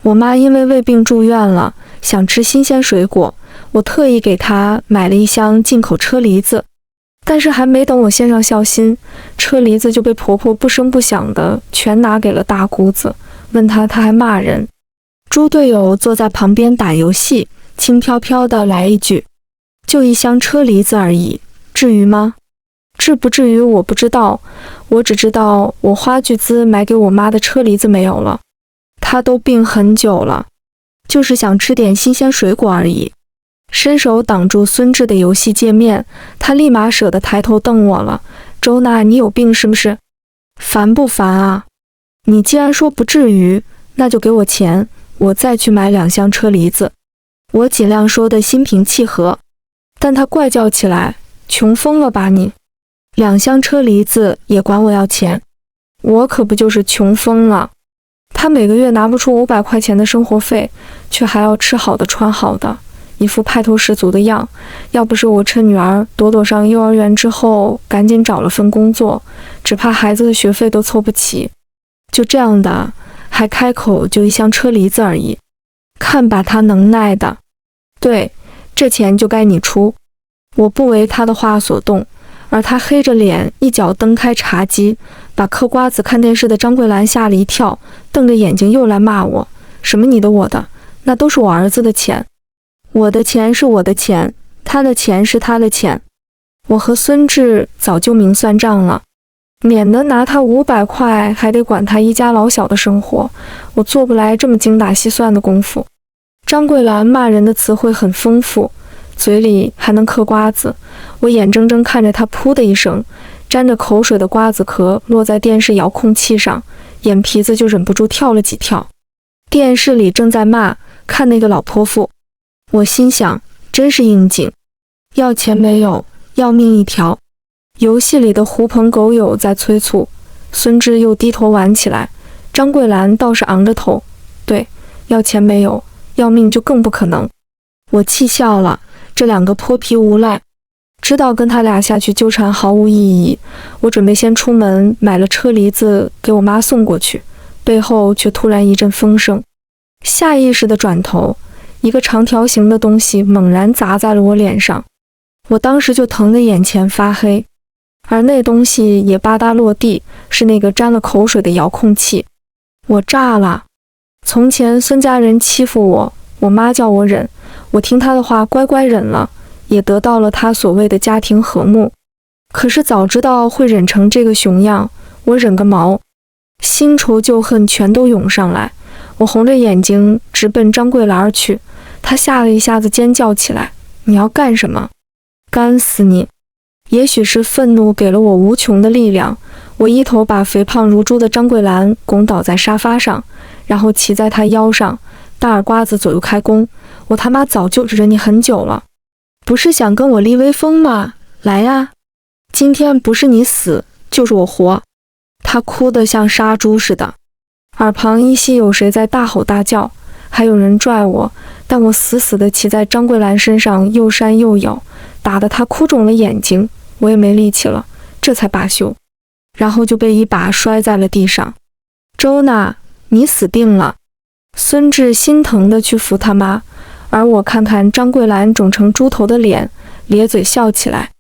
我妈因为胃病住院了，想吃新鲜水果，我特意给她买了一箱进口车厘子。但是还没等我献上孝心，车厘子就被婆婆不声不响的全拿给了大姑子，问她还骂人。猪队友坐在旁边打游戏，轻飘飘的来一句：就一箱车厘子而已，至于吗？至不至于我不知道，我只知道我花巨资买给我妈的车厘子没有了，她都病很久了，就是想吃点新鲜水果而已。伸手挡住孙志的游戏界面，他立马舍得抬头瞪我了。周娜，你有病是不是？烦不烦啊？你既然说不至于，那就给我钱，我再去买2箱车厘子。我尽量说的心平气和，但他怪叫起来，穷疯了吧你？2箱车厘子也管我要钱？我可不就是穷疯了。他每个月拿不出500块钱的生活费，却还要吃好的穿好的，一副派头十足的样。要不是我趁女儿朵朵上幼儿园之后赶紧找了份工作，只怕孩子的学费都凑不齐。就这样的，还开口就1箱车厘子而已，看把他能耐的。对，这钱就该你出。我不为他的话所动，而他黑着脸一脚蹬开茶几，把嗑瓜子看电视的张桂兰吓了一跳，瞪着眼睛又来骂我：什么你的我的，那都是我儿子的钱。我的钱是我的钱，他的钱是他的钱。我和孙志早就明算账了，免得拿他500块还得管他一家老小的生活，我做不来这么精打细算的功夫。张桂兰骂人的词汇很丰富，嘴里还能嗑瓜子，我眼睁睁看着他噗的一声，沾着口水的瓜子壳落在电视遥控器上，眼皮子就忍不住跳了几跳。电视里正在骂看那个老泼妇，我心想真是应景，要钱没有，要命一条。游戏里的狐朋狗友在催促，孙志又低头玩起来，张桂兰倒是昂着头，对，要钱没有，要命就更不可能。我气笑了，这2个泼皮无赖，知道跟他俩下去纠缠毫无意义。我准备先出门买了车厘子给我妈送过去，背后却突然一阵风声，下意识地转头，一个长条形的东西猛然砸在了我脸上，我当时就疼得眼前发黑，而那东西也吧嗒落地，是那个沾了口水的遥控器。我炸了。从前孙家人欺负我，我妈叫我忍，我听她的话乖乖忍了，也得到了她所谓的家庭和睦。可是早知道会忍成这个熊样，我忍个毛！新仇旧恨全都涌上来，我红着眼睛直奔张桂兰而去。她吓了一下子尖叫起来：你要干什么？干死你！也许是愤怒给了我无穷的力量，我一头把肥胖如猪的张桂兰拱倒在沙发上，然后骑在她腰上，大耳瓜子左右开弓。我他妈早就忍你很久了，不是想跟我立威风吗？来呀，今天不是你死就是我活。她哭得像杀猪似的，耳旁依稀有谁在大吼大叫，还有人拽我，但我死死地骑在张桂兰身上，又扇又咬，打得她哭肿了眼睛，我也没力气了，这才罢休，然后就被一把摔在了地上。周娜，你死定了！孙志心疼地去扶他妈，而我看看张桂兰肿成猪头的脸，咧嘴笑起来。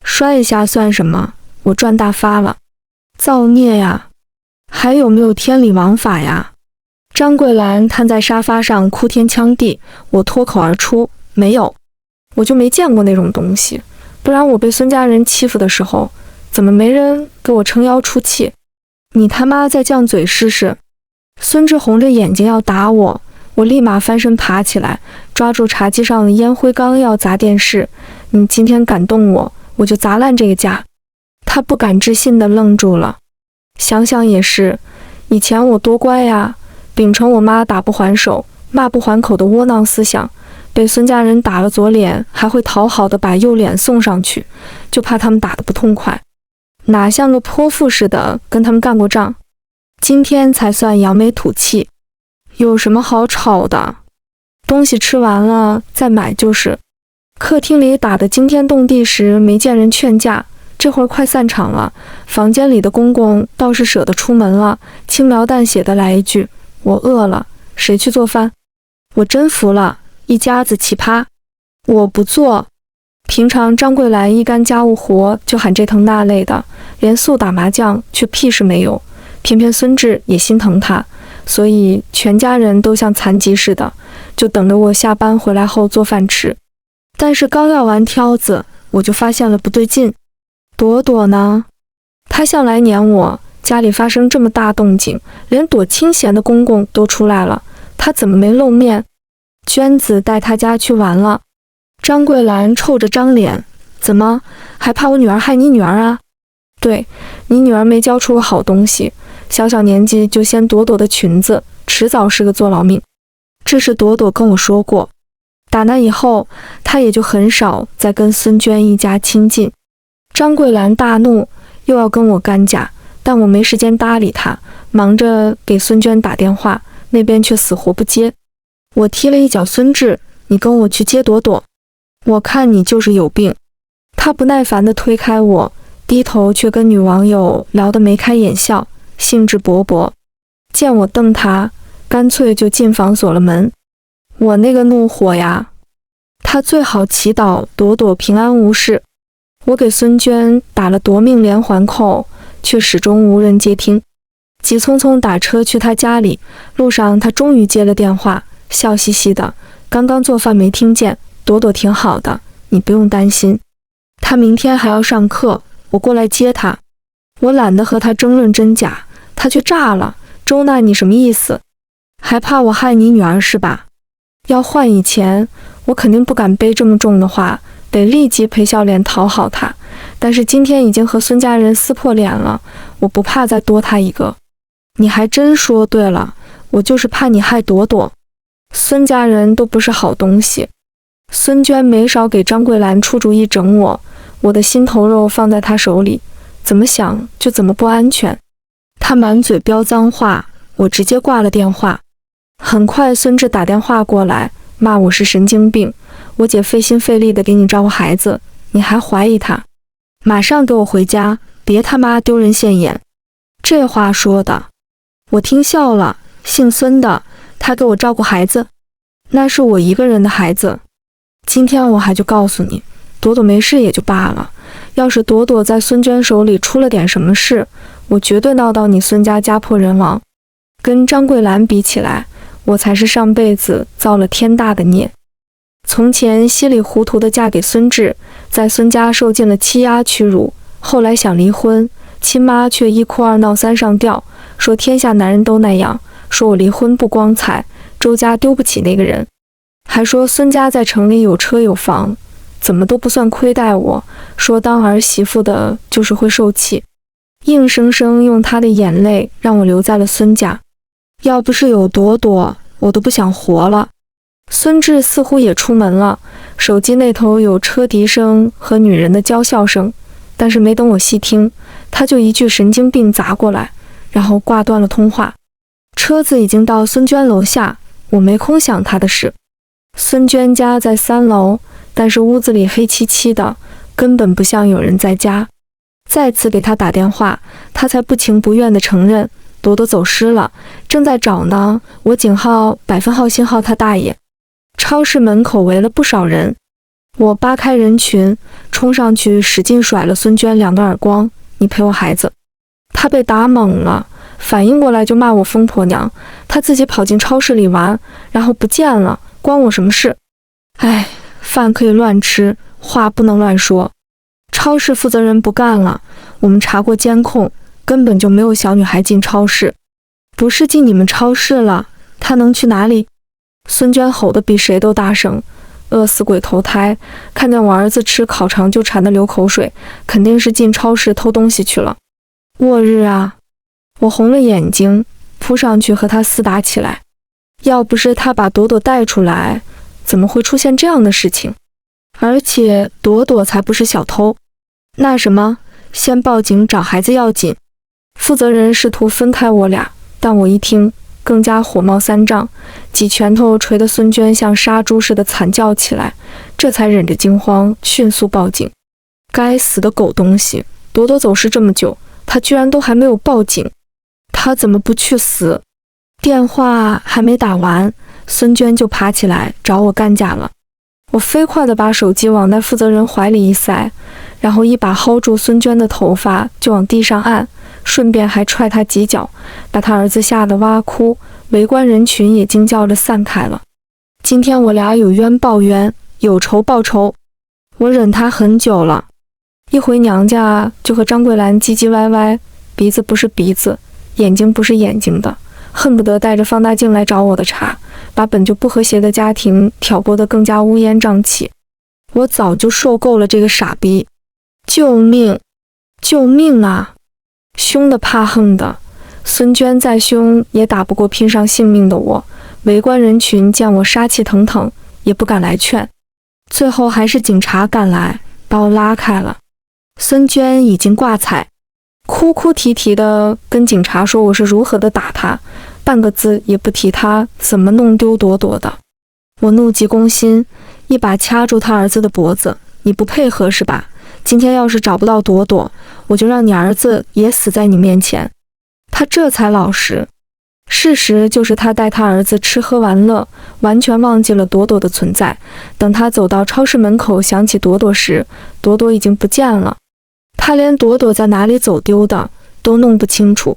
摔一下算什么？我赚大发了。造孽呀！还有没有天理王法呀？张桂兰瘫在沙发上哭天抢地，我脱口而出：没有，我就没见过那种东西，不然我被孙家人欺负的时候，怎么没人给我撑腰出气？你他妈再犟嘴试试！孙志红着眼睛要打我，我立马翻身爬起来，抓住茶几上的烟灰缸要砸电视。你今天敢动我，我就砸烂这个家！他不敢置信地愣住了。想想也是，以前我多乖呀，秉承我妈打不还手骂不还口的窝囊思想，被孙家人打了左脸还会讨好的把右脸送上去，就怕他们打得不痛快，哪像个泼妇似的跟他们干过仗。今天才算扬眉吐气。有什么好吵的？东西吃完了再买就是。客厅里打得惊天动地时没见人劝架，这会儿快散场了，房间里的公公倒是舍得出门了，轻描淡写的来一句：我饿了，谁去做饭？我真服了，一家子奇葩。我不做。平常张桂兰一干家务活就喊这疼那累的，连素打麻将却屁事没有。偏偏孙志也心疼她，所以全家人都像残疾似的，就等着我下班回来后做饭吃。但是刚要完挑子，我就发现了不对劲。朵朵呢？她向来撵我，家里发生这么大动静，连躲清闲的公公都出来了，她怎么没露面？娟子带她家去玩了。张桂兰臭着张脸，怎么还怕我女儿害你女儿啊？对，你女儿没教出个好东西，小小年纪就掀朵朵的裙子，迟早是个坐牢命。这是朵朵跟我说过。打那以后，她也就很少再跟孙娟一家亲近。张桂兰大怒，又要跟我干架，但我没时间搭理她，忙着给孙娟打电话，那边却死活不接。我踢了一脚孙志，你跟我去接朵朵。我看你就是有病。他不耐烦地推开我，低头却跟女网友聊得眉开眼笑，兴致勃勃。见我瞪他，干脆就进房锁了门。我那个怒火呀！他最好祈祷朵朵平安无事。我给孙娟打了夺命连环扣，却始终无人接听。急匆匆打车去他家里，路上他终于接了电话，笑嘻嘻的，刚刚做饭没听见，朵朵挺好的，你不用担心。他明天还要上课，我过来接他。我懒得和他争论真假，他却炸了。周娜，你什么意思？还怕我害你女儿是吧？要换以前，我肯定不敢背这么重的话，得立即赔笑脸讨好他。但是今天已经和孙家人撕破脸了，我不怕再多他一个。你还真说对了，我就是怕你害朵朵。孙家人都不是好东西。孙娟没少给张桂兰出主意整我，我的心头肉放在她手里，怎么想就怎么不安全。她满嘴飙脏话，我直接挂了电话。很快孙志打电话过来，骂我是神经病，我姐费心费力的给你照顾孩子，你还怀疑她？马上给我回家，别他妈丢人现眼。这话说的，我听笑了，姓孙的，他给我照顾孩子，那是我一个人的孩子。今天我还就告诉你，朵朵没事也就罢了，要是朵朵在孙娟手里出了点什么事，我绝对闹到你孙家家破人亡。跟张桂兰比起来，我才是上辈子造了天大的孽。从前稀里糊涂的嫁给孙志，在孙家受尽了欺压屈辱，后来想离婚，亲妈却一哭二闹三上吊，说天下男人都那样，说我离婚不光彩，周家丢不起那个人，还说孙家在城里有车有房，怎么都不算亏待我，说当儿媳妇的就是会受气，硬生生用她的眼泪让我留在了孙家。要不是有朵朵，我都不想活了。孙志似乎也出门了，手机那头有车笛声和女人的娇笑声，但是没等我细听，他就一句神经病砸过来，然后挂断了通话。车子已经到孙娟楼下，我没空想他的事。孙娟家在3楼，但是屋子里黑漆漆的，根本不像有人在家。再次给他打电话，他才不情不愿地承认朵朵走失了，正在找呢。我井号百分号星号他大爷。超市门口围了不少人，我扒开人群，冲上去使劲甩了孙娟2个耳光，你陪我孩子。他被打懵了，反应过来就骂我疯婆娘，他自己跑进超市里玩，然后不见了，关我什么事？哎，饭可以乱吃，话不能乱说。超市负责人不干了，我们查过监控，根本就没有小女孩进超市。不是进你们超市了，她能去哪里？孙娟吼得比谁都大声，饿死鬼投胎，看见我儿子吃烤肠就馋得流口水，肯定是进超市偷东西去了。末日啊！我红了眼睛，扑上去和他厮打起来。要不是他把朵朵带出来，怎么会出现这样的事情？而且朵朵才不是小偷。那什么，先报警找孩子要紧。负责人试图分开我俩，但我一听更加火冒三丈，几拳头捶得孙娟像杀猪似的惨叫起来，这才忍着惊慌迅速报警。该死的狗东西，朵朵走失这么久，他居然都还没有报警，他怎么不去死？电话还没打完，孙娟就爬起来找我干架了。我飞快地把手机往那负责人怀里一塞，然后一把薅住孙娟的头发就往地上按，顺便还踹她几脚，把她儿子吓得哇哭。围观人群也惊叫着散开了。今天我俩有冤报冤，有仇报仇，我忍他很久了。一回娘家就和张桂兰唧唧歪歪，鼻子不是鼻子，眼睛不是眼睛的，恨不得带着放大镜来找我的茬，把本就不和谐的家庭挑拨得更加乌烟瘴气。我早就受够了这个傻逼，救命！救命啊！凶的怕横的，孙娟再凶也打不过拼上性命的我。围观人群见我杀气腾腾，也不敢来劝，最后还是警察赶来把我拉开了。孙娟已经挂彩，哭哭啼啼的跟警察说我是如何的打他，半个字也不提他怎么弄丢朵朵的。我怒急攻心，一把掐住他儿子的脖子，你不配合是吧？今天要是找不到朵朵，我就让你儿子也死在你面前。他这才老实。事实就是他带他儿子吃喝玩乐，完全忘记了朵朵的存在。等他走到超市门口想起朵朵时，朵朵已经不见了。他连朵朵在哪里走丢的都弄不清楚。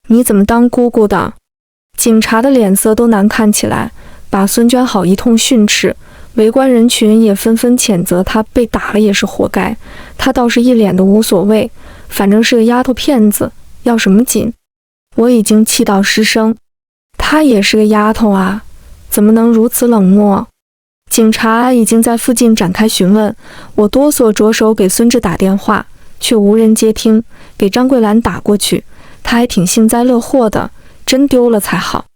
你怎么当姑姑的？警察的脸色都难看起来，把孙娟好一通训斥。围观人群也纷纷谴责他被打了也是活该，他倒是一脸的无所谓，反正是个丫头片子，要什么紧？我已经气到失声，她也是个丫头啊，怎么能如此冷漠？警察已经在附近展开询问，我哆嗦着手给孙志打电话，却无人接听，给张桂兰打过去，她还挺幸灾乐祸的，真丢了才好。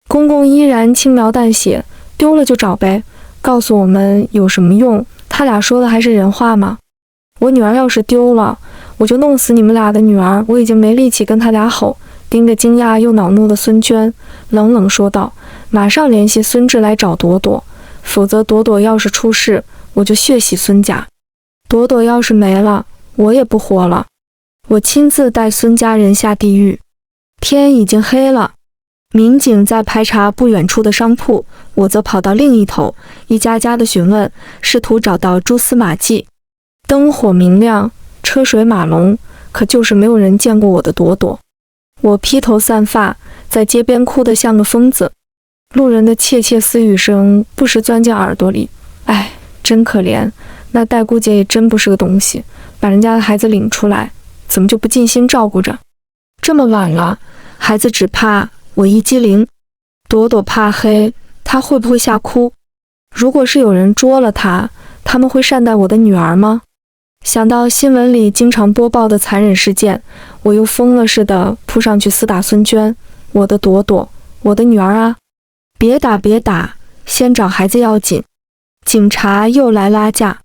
公公依然轻描淡写，丢了就找呗，告诉我们有什么用？他俩说的还是人话吗？我女儿要是丢了，我就弄死你们俩的女儿，我已经没力气跟他俩吼。盯着惊讶又恼怒的孙娟，冷冷说道：马上联系孙志来找朵朵，否则朵朵要是出事，我就血洗孙家。朵朵要是没了，我也不活了。我亲自带孙家人下地狱。天已经黑了，民警在排查不远处的商铺，我则跑到另一头，一家家的询问，试图找到蛛丝马迹。灯火明亮，车水马龙，可就是没有人见过我的朵朵。我披头散发，在街边哭得像个疯子，路人的窃窃私语声不时钻进耳朵里。哎，真可怜，那戴姑姐也真不是个东西，把人家的孩子领出来，怎么就不尽心照顾着？这么晚了，孩子只怕我一激灵。朵朵怕黑，她会不会吓哭？如果是有人捉了她，他们会善待我的女儿吗？想到新闻里经常播报的残忍事件，我又疯了似的扑上去厮打孙娟。我的朵朵，我的女儿啊！别打别打，先找孩子要紧。警察又来拉架，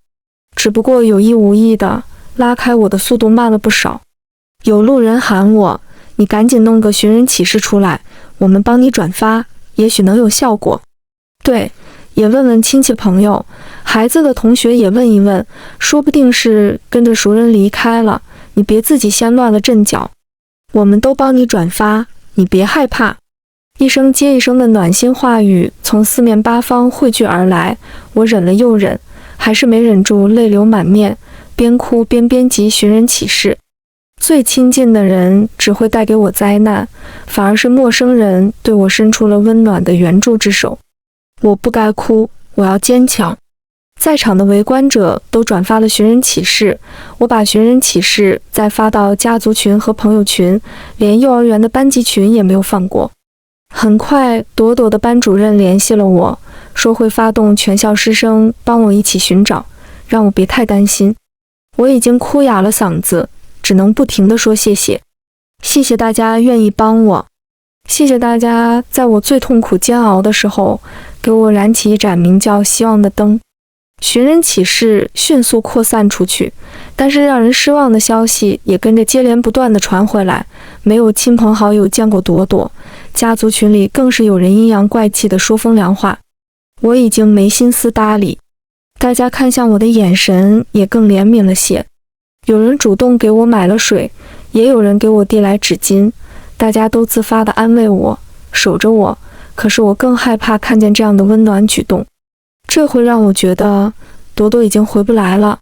只不过有意无意的拉开我的速度慢了不少。有路人喊我，你赶紧弄个寻人启事出来，我们帮你转发，也许能有效果。对，也问问亲戚朋友，孩子的同学也问一问，说不定是跟着熟人离开了，你别自己先乱了阵脚。我们都帮你转发，你别害怕。一声接一声的暖心话语从四面八方汇聚而来，我忍了又忍，还是没忍住泪流满面，边哭边编辑寻人启事。最亲近的人只会带给我灾难，反而是陌生人对我伸出了温暖的援助之手。我不该哭，我要坚强。在场的围观者都转发了寻人启事，我把寻人启事再发到家族群和朋友群，连幼儿园的班级群也没有放过。很快，朵朵的班主任联系了我，说会发动全校师生帮我一起寻找，让我别太担心。我已经哭哑了嗓子，只能不停地说谢谢。谢谢大家愿意帮我，谢谢大家在我最痛苦煎熬的时候给我燃起一盏名叫希望的灯。寻人启事迅速扩散出去，但是让人失望的消息也跟着接连不断地传回来。没有亲朋好友见过朵朵，家族群里更是有人阴阳怪气的说风凉话。我已经没心思搭理，大家看向我的眼神也更怜悯了些。有人主动给我买了水，也有人给我递来纸巾，大家都自发地安慰我，守着我，可是我更害怕看见这样的温暖举动，这会让我觉得朵朵已经回不来了。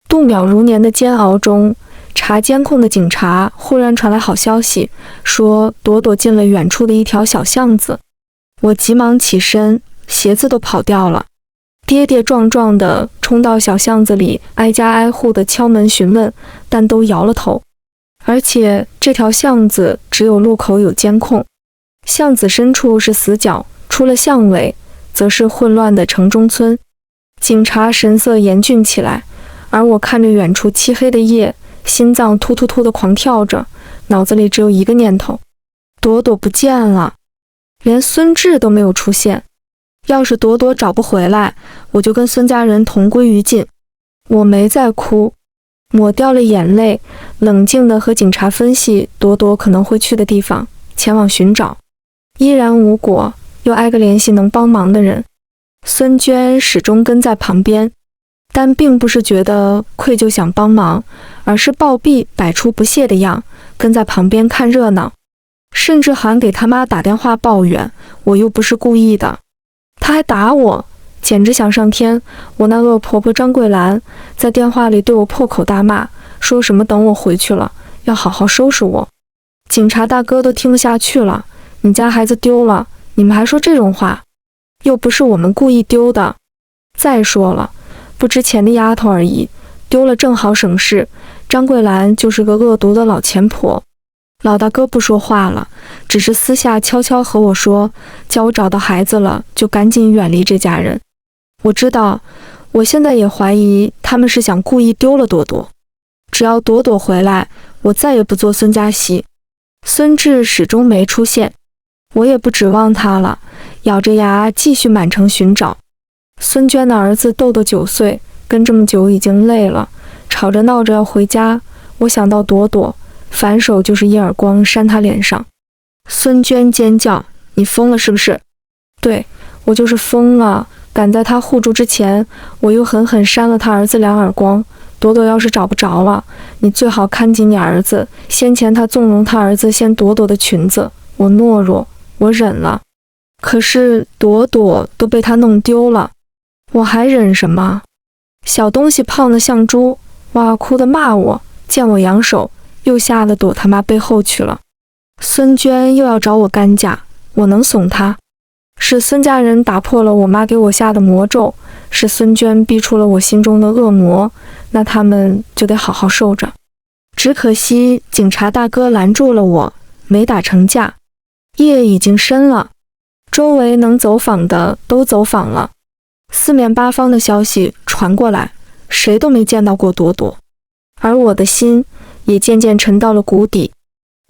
度秒如年的煎熬中，查监控的警察忽然传来好消息，说朵朵进了远处的一条小巷子。我急忙起身，鞋子都跑掉了，跌跌撞撞地冲到小巷子里，挨家挨户地敲门询问，但都摇了头。而且这条巷子只有路口有监控，巷子深处是死角，出了巷尾则是混乱的城中村。警察神色严峻起来，而我看着远处漆黑的夜，心脏突突突地狂跳着，脑子里只有一个念头：朵朵不见了，连孙志都没有出现。要是朵朵找不回来，我就跟孙家人同归于尽。我没再哭，抹掉了眼泪，冷静地和警察分析朵朵可能会去的地方，前往寻找。依然无果，又挨个联系能帮忙的人。孙娟始终跟在旁边，但并不是觉得愧疚想帮忙，而是暴毙摆出不屑的样，跟在旁边看热闹，甚至还给他妈打电话抱怨，我又不是故意的。他还打我，简直想上天。我那恶婆婆张桂兰在电话里对我破口大骂，说什么等我回去了要好好收拾我。警察大哥都听不下去了，你家孩子丢了，你们还说这种话，又不是我们故意丢的。再说了，不值钱的丫头而已，丢了正好省事。张桂兰就是个恶毒的老钱婆。老大哥不说话了，只是私下悄悄和我说，叫我找到孩子了就赶紧远离这家人。我知道，我现在也怀疑他们是想故意丢了朵朵。只要朵朵回来，我再也不做孙家媳。孙志始终没出现，我也不指望他了，咬着牙继续满城寻找。孙娟的儿子豆豆9岁，跟这么久已经累了，吵着闹着要回家。我想到朵朵，反手就是一耳光扇他脸上。孙娟尖叫：你疯了是不是？对，我就是疯了，赶在他护住之前，我又狠狠扇了他儿子2耳光。朵朵要是找不着了，你最好看紧你儿子，先前他纵容他儿子掀朵朵的裙子，我懦弱，我忍了，可是朵朵都被他弄丢了，我还忍什么？小东西胖得像猪，哇哭得骂我，见我扬手，又吓得躲他妈背后去了。孙娟又要找我干架，我能怂她？是孙家人打破了我妈给我下的魔咒，是孙娟逼出了我心中的恶魔，那他们就得好好受着。只可惜警察大哥拦住了我，没打成架。夜已经深了，周围能走访的都走访了，四面八方的消息传过来，谁都没见到过朵朵，而我的心也渐渐沉到了谷底。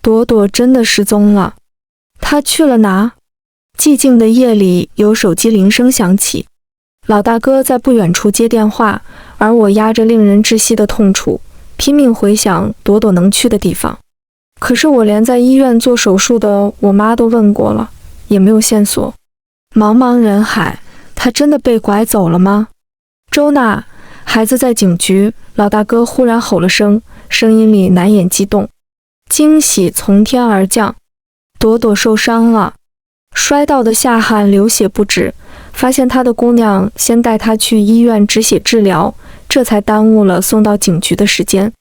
朵朵真的失踪了，她去了哪？寂静的夜里，有手机铃声响起，老大哥在不远处接电话，而我压着令人窒息的痛楚，拼命回想朵朵能去的地方。可是我连在医院做手术的我妈都问过了，也没有线索。茫茫人海，她真的被拐走了吗？周娜，孩子在警局。老大哥忽然吼了声，声音里难掩激动。惊喜从天而降，朵朵受伤了，摔到的夏汉流血不止，发现他的姑娘先带他去医院止血治疗，这才耽误了送到警局的时间。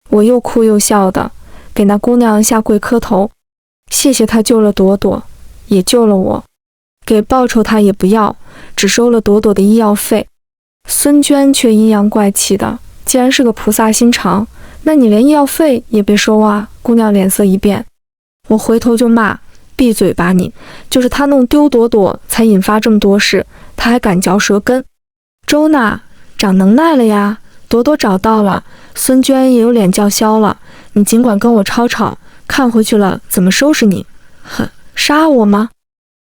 我又哭又笑的给那姑娘下跪磕头，谢谢她救了朵朵，也救了我，给报酬她也不要，只收了朵朵的医药费。孙娟却阴阳怪气的，既然是个菩萨心肠，那你连医药费也别收啊！姑娘脸色一变，我回头就骂，闭嘴吧你，就是他弄丢朵朵才引发这么多事，他还敢嚼舌根。周娜，长能耐了呀，朵朵找到了。孙娟也有脸叫嚣了，你尽管跟我吵吵，看回去了怎么收拾你。哼，杀我吗？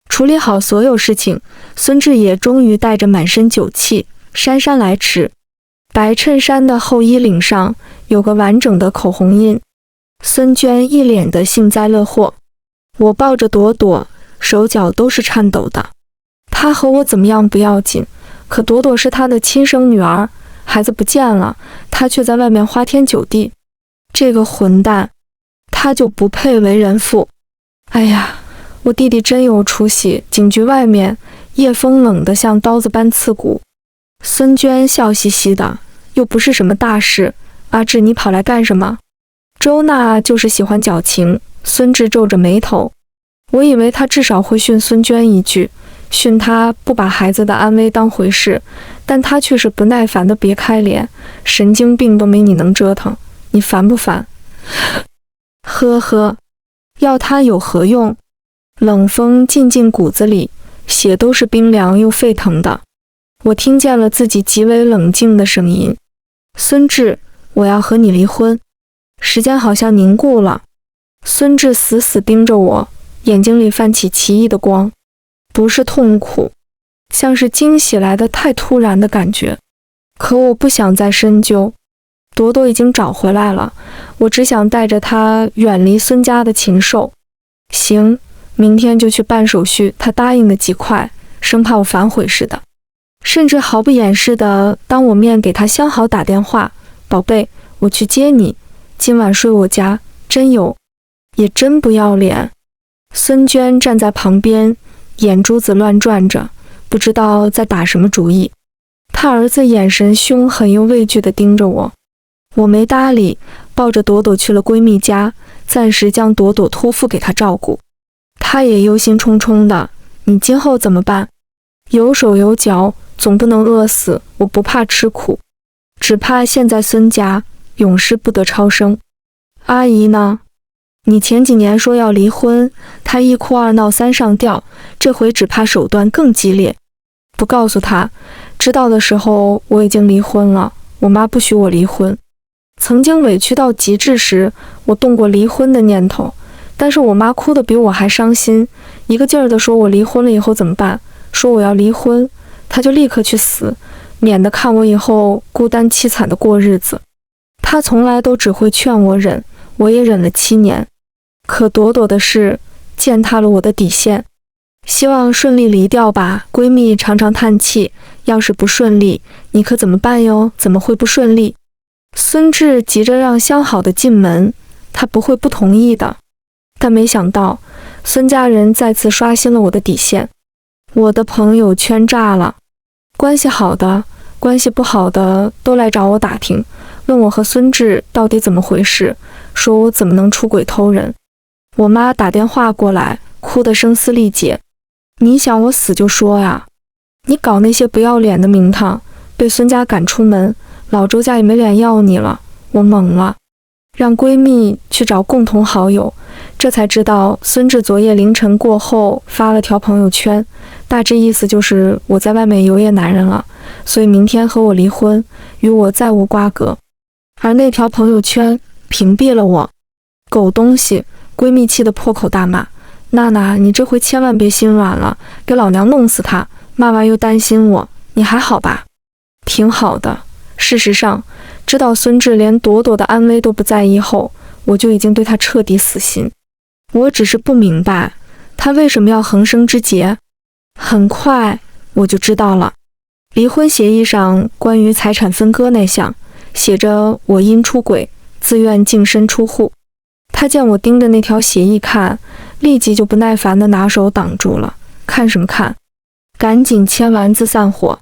处理好所有事情，孙志也终于带着满身酒气姗姗来迟。白衬衫的后衣领上有个完整的口红印。孙娟一脸的幸灾乐祸，我抱着朵朵，手脚都是颤抖的。她和我怎么样不要紧，可朵朵是她的亲生女儿，孩子不见了，她却在外面花天酒地。这个混蛋，她就不配为人妇。哎呀，我弟弟真有出息，警局外面夜风冷得像刀子般刺骨。孙娟笑嘻嘻的，又不是什么大事，阿志你跑来干什么？周娜就是喜欢矫情。孙志皱着眉头，我以为他至少会训孙娟一句，训他不把孩子的安危当回事，但他却是不耐烦的别开脸，神经病都没你能折腾，你烦不烦？呵呵，要他有何用？冷风进骨子里，血都是冰凉又沸腾的。我听见了自己极为冷静的声音：孙志，我要和你离婚。时间好像凝固了。孙志死死盯着我，眼睛里泛起奇异的光，不是痛苦，像是惊喜来的太突然的感觉。可我不想再深究，朵朵已经找回来了，我只想带着她远离孙家的禽兽。行，明天就去办手续。他答应的极快，生怕我反悔似的，甚至毫不掩饰的当我面给他相好打电话：宝贝，我去接你，今晚睡我家。真有，也真不要脸。孙娟站在旁边，眼珠子乱转着，不知道在打什么主意。他儿子眼神凶狠又畏惧地盯着我，我没搭理，抱着朵朵去了闺蜜家，暂时将朵朵托付给她照顾。她也忧心忡忡的，你今后怎么办？有手有脚，总不能饿死。我不怕吃苦，只怕现在孙家永世不得超生。阿姨呢？你前几年说要离婚，她一哭二闹三上吊，这回只怕手段更激烈。不告诉她，知道的时候我已经离婚了，我妈不许我离婚。曾经委屈到极致时，我动过离婚的念头，但是我妈哭得比我还伤心，一个劲儿地说我离婚了以后怎么办，说我要离婚，她就立刻去死，免得看我以后孤单凄惨地过日子。她从来都只会劝我忍，我也忍了7年。可朵朵的事践踏了我的底线，希望顺利离掉吧。闺蜜常常叹气，要是不顺利，你可怎么办哟？怎么会不顺利？孙志急着让相好的进门，他不会不同意的。但没想到，孙家人再次刷新了我的底线。我的朋友圈炸了，关系好的、关系不好的都来找我打听，问我和孙志到底怎么回事，说我怎么能出轨偷人。我妈打电话过来，哭得声嘶力竭。你想我死就说呀，你搞那些不要脸的名堂，被孙家赶出门，老周家也没脸要你了。我懵了，让闺蜜去找共同好友，这才知道孙志昨夜凌晨过后发了条朋友圈，大致意思就是我在外面有野男人了，所以明天和我离婚，与我再无瓜葛。而那条朋友圈屏蔽了我。狗东西！闺蜜气得破口大骂：娜娜，你这回千万别心软了，给老娘弄死他！骂完又担心我，你还好吧？挺好的。事实上，知道孙志连朵朵的安危都不在意后，我就已经对他彻底死心。我只是不明白，他为什么要横生枝节。很快我就知道了，离婚协议上关于财产分割那项，写着我因出轨，自愿净身出户。他见我盯着那条协议看，立即就不耐烦地拿手挡住了。看什么看？赶紧签完字散伙。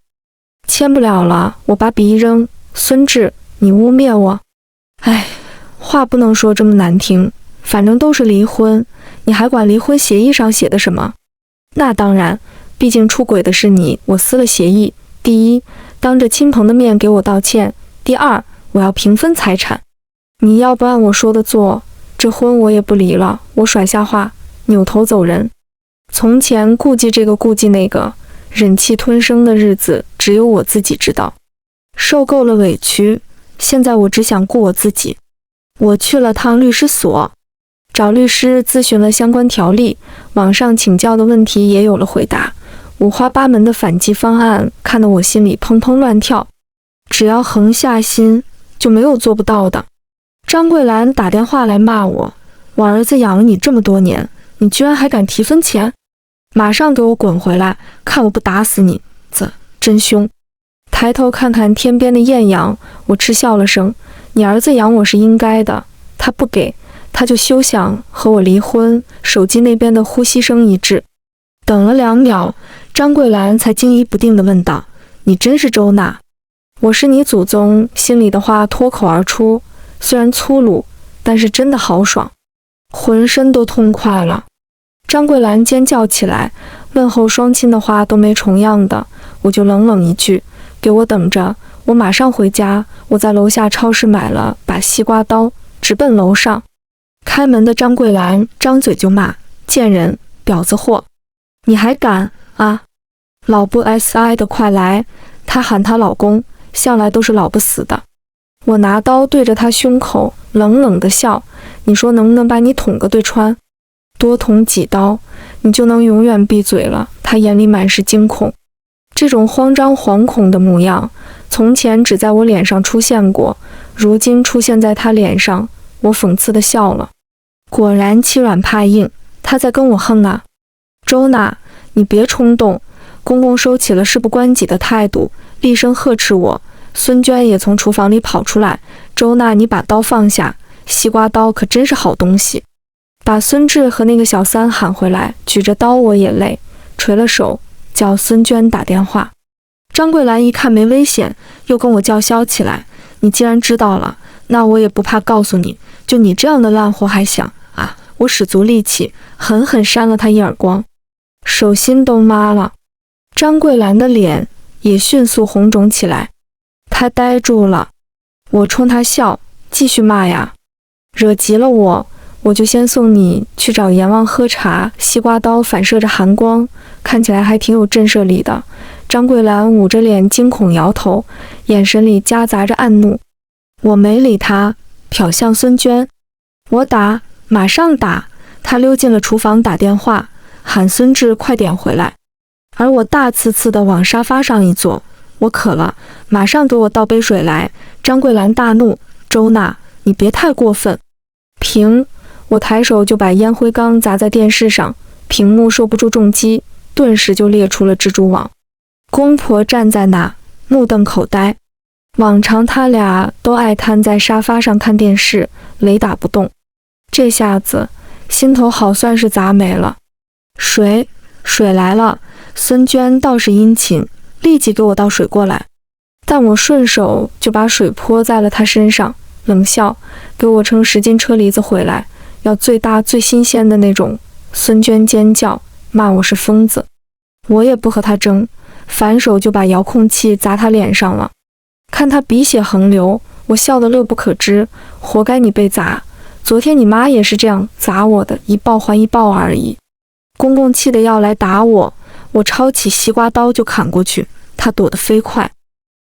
签不了了，我把笔一扔。孙志，你污蔑我！哎，话不能说这么难听，反正都是离婚，你还管离婚协议上写的什么？那当然，毕竟出轨的是你，我撕了协议。第一，当着亲朋的面给我道歉；第二，我要平分财产。你要不按我说的做，这婚我也不离了。我甩下话，扭头走人。从前顾忌这个顾忌那个，忍气吞声的日子只有我自己知道。受够了委屈，现在我只想顾我自己。我去了趟律师所，找律师咨询了相关条例，网上请教的问题也有了回答，五花八门的反击方案看得我心里砰砰乱跳。只要横下心，就没有做不到的。张桂兰打电话来骂我，我儿子养了你这么多年，你居然还敢提分钱？马上给我滚回来，看我不打死你！真凶！抬头看看天边的艳阳，我嗤笑了声，你儿子养我是应该的，他不给，他就休想和我离婚。手机那边的呼吸声一致，等了2秒，张桂兰才惊疑不定地问道：“你真是周娜？我是你祖宗。”心里的话脱口而出，虽然粗鲁，但是真的好爽，浑身都痛快了。张桂兰尖叫起来，问候双亲的话都没重样的，我就冷冷一句：“给我等着，我马上回家。”我在楼下超市买了把西瓜刀，直奔楼上。开门的张桂兰张嘴就骂：“贱人，婊子货，你还敢啊！老不 si 的快来！”她喊她老公，向来都是老不死的。我拿刀对着她胸口冷冷地笑：“你说能不能把你捅个对穿？多捅几刀，你就能永远闭嘴了。”她眼里满是惊恐，这种慌张惶恐的模样，从前只在我脸上出现过，如今出现在她脸上。我讽刺地笑了，果然欺软怕硬，她在跟我横啊！周娜，你别冲动！公公收起了事不关己的态度，厉声呵斥我。孙娟也从厨房里跑出来：“周娜，你把刀放下，西瓜刀可真是好东西。”把孙志和那个小三喊回来，举着刀我也累，垂了手，叫孙娟打电话。张桂兰一看没危险，又跟我叫嚣起来：“你既然知道了，那我也不怕告诉你，就你这样的烂货还想啊！”我使足力气，狠狠扇了他一耳光，手心都麻了。张桂兰的脸也迅速红肿起来，她呆住了。我冲她笑，继续骂呀：“惹急了我就先送你去找阎王喝茶。”西瓜刀反射着寒光，看起来还挺有震慑力的。张桂兰捂着脸惊恐摇头，眼神里夹杂着暗怒。我没理她，瞟向孙娟：“我打，马上打！”她溜进了厨房打电话，喊孙志快点回来。而我大刺刺地往沙发上一坐：“我渴了，马上给我倒杯水来！”张桂兰大怒：“周娜，你别太过分！”屏！我抬手就把烟灰缸砸在电视上，屏幕受不住重击，顿时就裂出了蜘蛛网。公婆站在那，目瞪口呆。往常他俩都爱瘫在沙发上看电视，雷打不动。这下子心头好算是砸没了。水来了！孙娟倒是殷勤，立即给我倒水过来，但我顺手就把水泼在了她身上，冷笑：“给我称10斤车厘子回来，要最大最新鲜的那种。”孙娟尖叫，骂我是疯子。我也不和她争，反手就把遥控器砸她脸上了。看她鼻血横流，我笑得乐不可支：“活该你被砸，昨天你妈也是这样砸我的，一报还一报而已。”公公气得要来打我，我抄起西瓜刀就砍过去，他躲得飞快。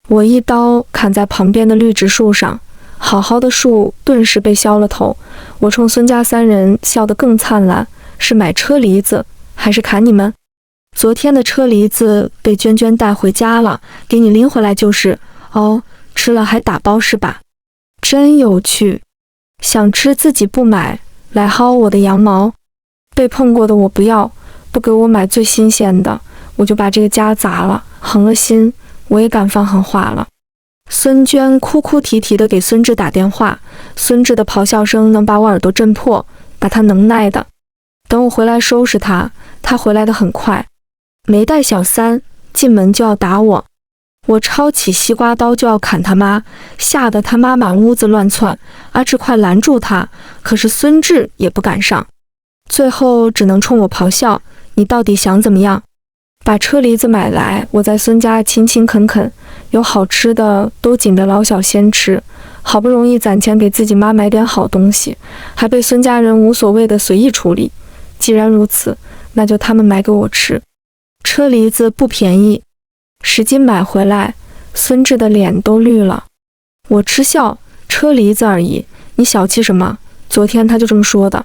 我一刀砍在旁边的绿植树上，好好的树顿时被削了头。我冲孙家3人笑得更灿烂：“是买车厘子还是砍你们？昨天的车厘子被娟娟带回家了，给你拎回来就是。哦，吃了还打包是吧？真有趣，想吃自己不买，来薅我的羊毛。被碰过的我不要，不给我买最新鲜的，我就把这个家砸了。横了心，我也敢放狠话了。”孙娟哭哭啼啼地给孙志打电话，孙志的咆哮声能把我耳朵震破，把他能耐的。等我回来收拾他，他回来得很快，没带小三，进门就要打我。我抄起西瓜刀就要砍他妈，吓得他妈满屋子乱窜。阿志快拦住他，可是孙志也不敢上，最后只能冲我咆哮：“你到底想怎么样？把车厘子买来！”我在孙家勤勤恳恳，有好吃的都紧着老小先吃，好不容易攒钱给自己妈买点好东西，还被孙家人无所谓的随意处理。既然如此，那就他们买给我吃。车厘子不便宜，10斤买回来，孙志的脸都绿了。我嗤笑：“车厘子而已，你小气什么？”昨天他就这么说的。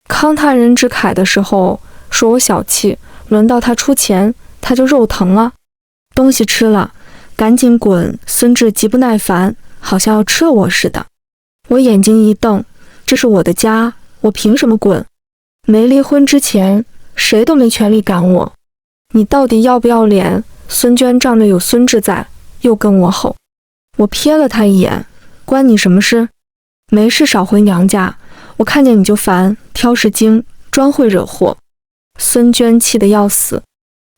康他人之凯的时候说我小气，轮到他出钱，他就肉疼了。东西吃了，赶紧滚！孙志极不耐烦，好像要吃了我似的。我眼睛一瞪：“这是我的家，我凭什么滚？没离婚之前，谁都没权利赶我。你到底要不要脸？”孙娟仗着有孙志在，又跟我吼。我瞥了他一眼：“关你什么事？没事少回娘家。我看见你就烦，挑事精，专会惹祸。孙娟气得要死。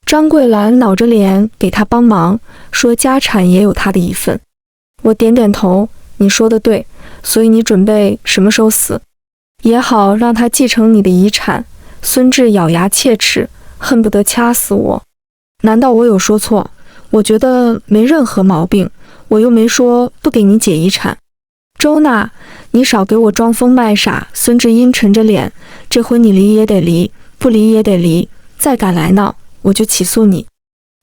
张桂兰挠着脸给她帮忙，说家产也有她的一份。我点点头，你说的对，所以你准备什么时候死？也好让他继承你的遗产。孙志咬牙切齿，恨不得掐死我。难道我有说错？我觉得没任何毛病，我又没说不给你解遗产。周娜，你少给我装疯卖傻。孙志阴沉着脸，这婚你离也得离，不离也得离，再敢来闹，我就起诉你。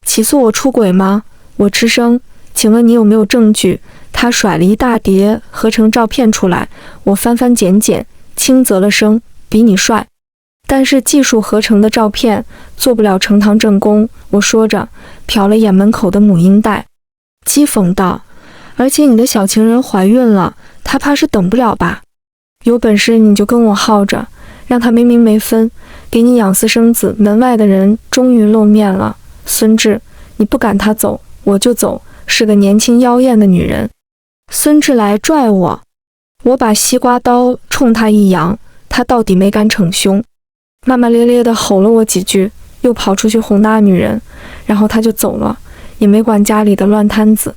起诉我出轨吗？我吃声，请问你有没有证据？他甩了一大叠合成照片出来，我翻翻捡捡，轻啧了声，比你帅。但是技术合成的照片做不了呈堂证供。我说着，瞟了眼门口的母婴袋，讥讽道：而且你的小情人怀孕了，他怕是等不了吧？有本事你就跟我耗着，让他没名没分，给你养私生子。门外的人终于露面了。孙志，你不赶他走，我就走，是个年轻妖艳的女人。孙志来拽我，我把西瓜刀冲他一扬，他到底没敢逞凶，骂骂咧咧地吼了我几句，又跑出去哄那女人，然后他就走了，也没管家里的乱摊子。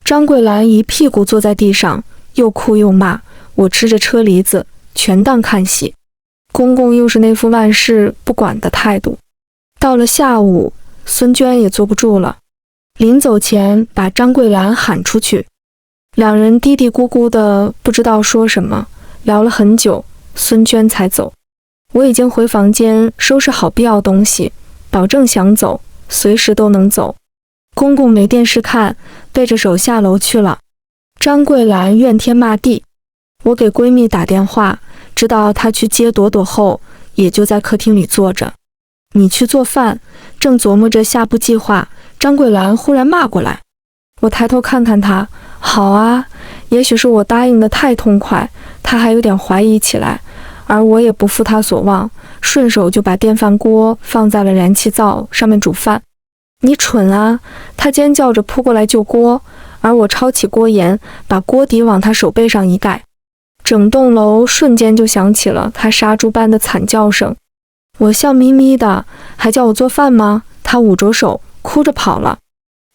张桂兰一屁股坐在地上，又哭又骂，我吃着车厘子，全当看戏。公公又是那副万事不管的态度。到了下午，孙娟也坐不住了，临走前把张桂兰喊出去。两人嘀嘀咕咕的不知道说什么，聊了很久，孙娟才走。我已经回房间收拾好必要东西，保证想走随时都能走。公公没电视看，背着手下楼去了。张桂兰怨天骂地，我给闺蜜打电话，知道她去接朵朵后，也就在客厅里坐着。你去做饭，正琢磨着下步计划，张桂兰忽然骂过来。我抬头看看她，好啊，也许是我答应的太痛快，她还有点怀疑起来，而我也不负她所望，顺手就把电饭锅放在了燃气灶上面煮饭。你蠢啊！她尖叫着扑过来救锅，而我抄起锅沿，把锅底往她手背上一盖，整栋楼瞬间就响起了她杀猪般的惨叫声。我笑眯眯的，还叫我做饭吗？她捂着手，哭着跑了。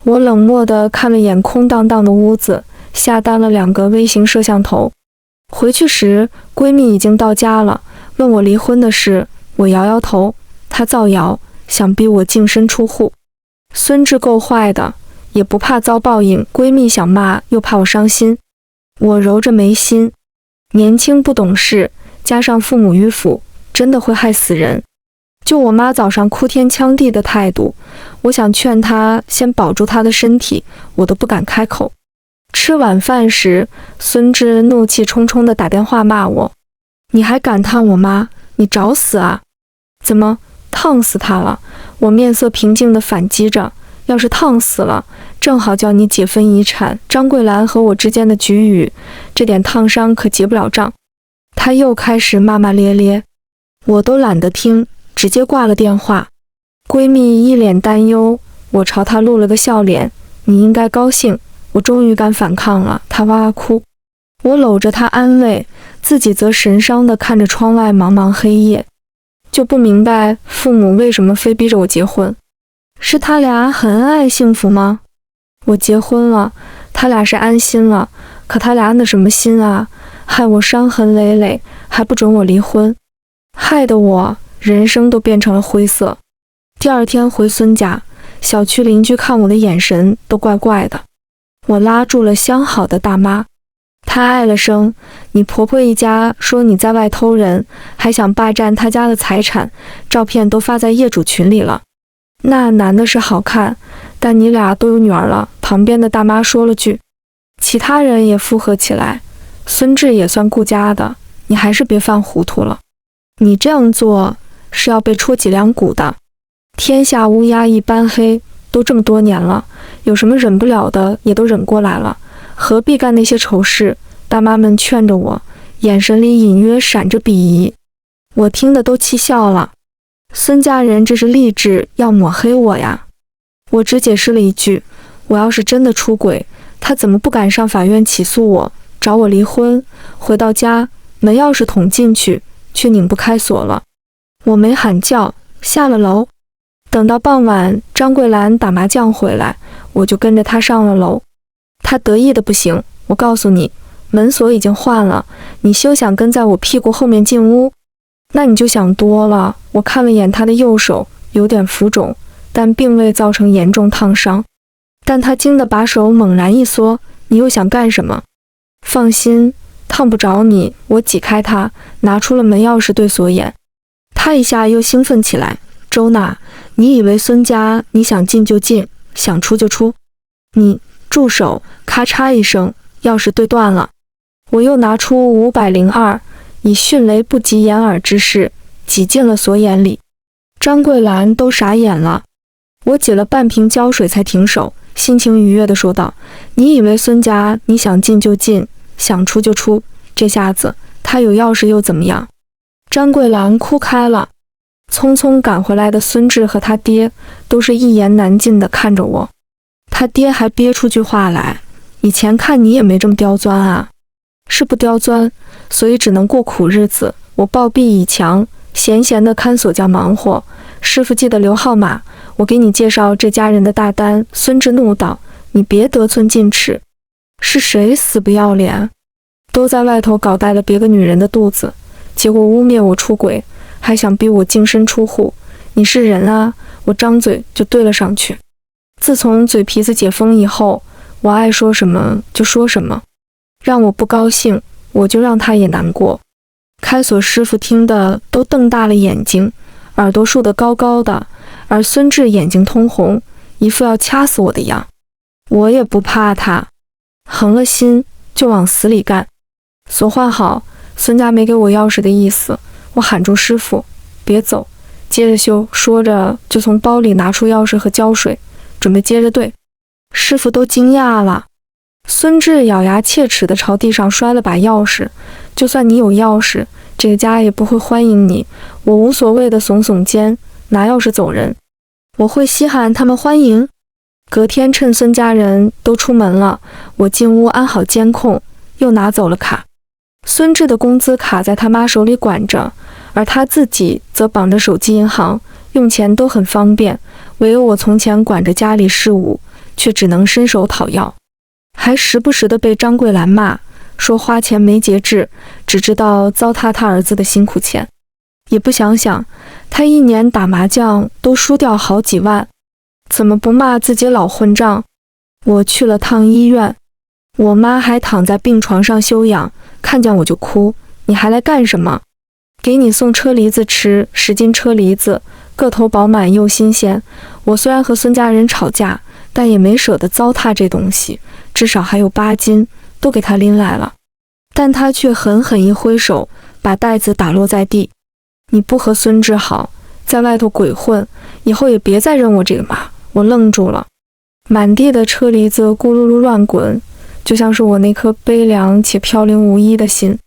我冷漠地看了眼空荡荡的屋子，下单了2个微型摄像头。回去时，闺蜜已经到家了，问我离婚的事，我摇摇头，她造谣，想逼我净身出户。孙志够坏的，也不怕遭报应，闺蜜想骂，又怕我伤心。我揉着眉心，年轻不懂事，加上父母迂腐，真的会害死人。就我妈早上哭天抢地的态度，我想劝她先保住她的身体，我都不敢开口。吃晚饭时，孙志怒气冲冲地打电话骂我：你还敢烫我妈？你找死啊！怎么烫死她了？我面色平静地反击着：要是烫死了，正好叫你解分遗产。张桂兰和我之间的局域，这点烫伤可结不了账。她又开始骂骂咧咧，我都懒得听，直接挂了电话。闺蜜一脸担忧，我朝她露了个笑脸：你应该高兴，我终于敢反抗了。她哇哇哭，我搂着她安慰，自己则神伤地看着窗外茫茫黑夜。就不明白父母为什么非逼着我结婚，是他俩很恩爱幸福吗？我结婚了，他俩是安心了，可他俩那什么心啊，害我伤痕累累，还不准我离婚，害得我人生都变成了灰色。第二天回孙家，小区邻居看我的眼神都怪怪的。我拉住了相好的大妈，她唉了声：你婆婆一家说你在外偷人，还想霸占她家的财产，照片都发在业主群里了。那男的是好看，但你俩都有女儿了。旁边的大妈说了句，其他人也附和起来。孙志也算顾家的，你还是别犯糊涂了，你这样做是要被戳脊梁骨的。天下乌鸦一般黑，都这么多年了，有什么忍不了的也都忍过来了，何必干那些丑事？大妈们劝着我，眼神里隐约闪着鄙夷，我听得都气笑了。孙家人这是立志要抹黑我呀！我只解释了一句，我要是真的出轨，他怎么不敢上法院起诉我，找我离婚？回到家，门钥匙捅进去，却拧不开锁了。我没喊叫，下了楼。等到傍晚，张桂兰打麻将回来，我就跟着她上了楼。她得意的不行，我告诉你，门锁已经换了，你休想跟在我屁股后面进屋。那你就想多了。我看了眼她的右手，有点浮肿，但并未造成严重烫伤。但她惊得把手猛然一缩，你又想干什么？放心，烫不着你。我挤开她，拿出了门钥匙对锁眼。她一下又兴奋起来，周娜，你以为孙家你想进就进，想出就出？你住手！咔嚓一声，钥匙对断了。我又拿出502，以迅雷不及掩耳之势挤进了锁眼里。张桂兰都傻眼了。我挤了半瓶胶水才停手，心情愉悦地说道：你以为孙家你想进就进，想出就出？这下子他有钥匙又怎么样？张桂兰哭开了。匆匆赶回来的孙志和他爹都是一言难尽地看着我。他爹还憋出句话来：以前看你也没这么刁钻啊。是不刁钻，所以只能过苦日子。我暴毙以强，闲闲的看锁匠忙活。师傅记得留号码，我给你介绍这家人的大单。孙志怒道：你别得寸进尺。是谁死不要脸？都在外头搞大了别个女人的肚子，结果污蔑我出轨，还想逼我净身出户。你是人啊？我张嘴就对了上去。自从嘴皮子解封以后，我爱说什么就说什么，让我不高兴，我就让他也难过。开锁师傅听得都瞪大了眼睛，耳朵竖得高高的，而孙志眼睛通红，一副要掐死我的样。我也不怕他，横了心就往死里干。锁换好，孙家没给我钥匙的意思，我喊住师傅别走，接着修。说着就从包里拿出钥匙和胶水，准备接着对。师傅都惊讶了。孙志咬牙切齿地朝地上摔了把钥匙，就算你有钥匙，这个家也不会欢迎你。我无所谓地耸耸肩，拿钥匙走人。我会稀罕他们欢迎？隔天趁孙家人都出门了，我进屋安好监控，又拿走了卡。孙志的工资卡在他妈手里管着，而他自己则绑着手机银行，用钱都很方便。唯有我从前管着家里事务，却只能伸手讨要，还时不时地被张桂兰骂，说花钱没节制，只知道糟蹋他儿子的辛苦钱。也不想想，他一年打麻将都输掉好几万，怎么不骂自己老混账？我去了趟医院，我妈还躺在病床上休养，看见我就哭：你还来干什么？给你送车厘子吃，10斤车厘子，个头饱满又新鲜。我虽然和孙家人吵架，但也没舍得糟蹋这东西，至少还有8斤，都给他拎来了。但他却狠狠一挥手，把袋子打落在地。你不和孙志好，在外头鬼混，以后也别再认我这个妈。我愣住了，满地的车厘子咕噜噜乱滚，就像是我那颗悲凉且飘零无依的心。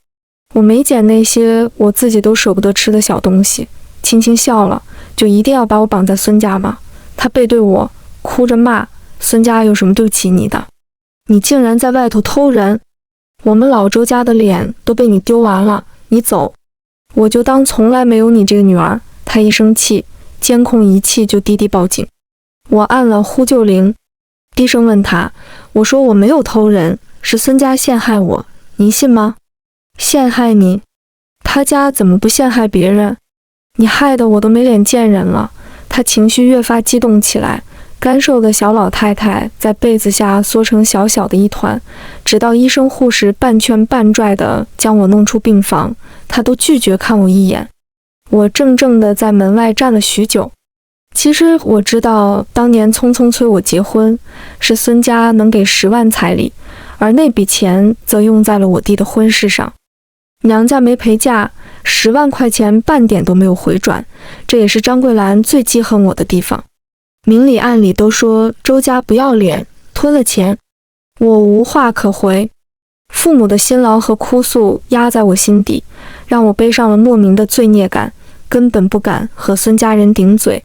我没捡那些我自己都舍不得吃的小东西，轻轻笑了。就一定要把我绑在孙家吗？他背对我哭着骂：孙家有什么对不起你的？你竟然在外头偷人！我们老周家的脸都被你丢完了，你走，我就当从来没有你这个女儿。他一生气，监控仪器就滴滴报警。我按了呼救铃，低声问他：我说我没有偷人，是孙家陷害我，您信吗？陷害你？他家怎么不陷害别人？你害得我都没脸见人了。他情绪越发激动起来，干瘦的小老太太在被子下缩成小小的一团，直到医生护士半劝半拽地将我弄出病房，她都拒绝看我一眼。我怔怔地在门外站了许久。其实我知道，当年匆匆催我结婚，是孙家能给10万彩礼，而那笔钱则用在了我弟的婚事上。娘家没陪嫁，10万块钱半点都没有回转，这也是张桂兰最记恨我的地方。明里暗里都说周家不要脸，吞了钱。我无话可回，父母的辛劳和哭诉压在我心底，让我背上了莫名的罪孽感，根本不敢和孙家人顶嘴。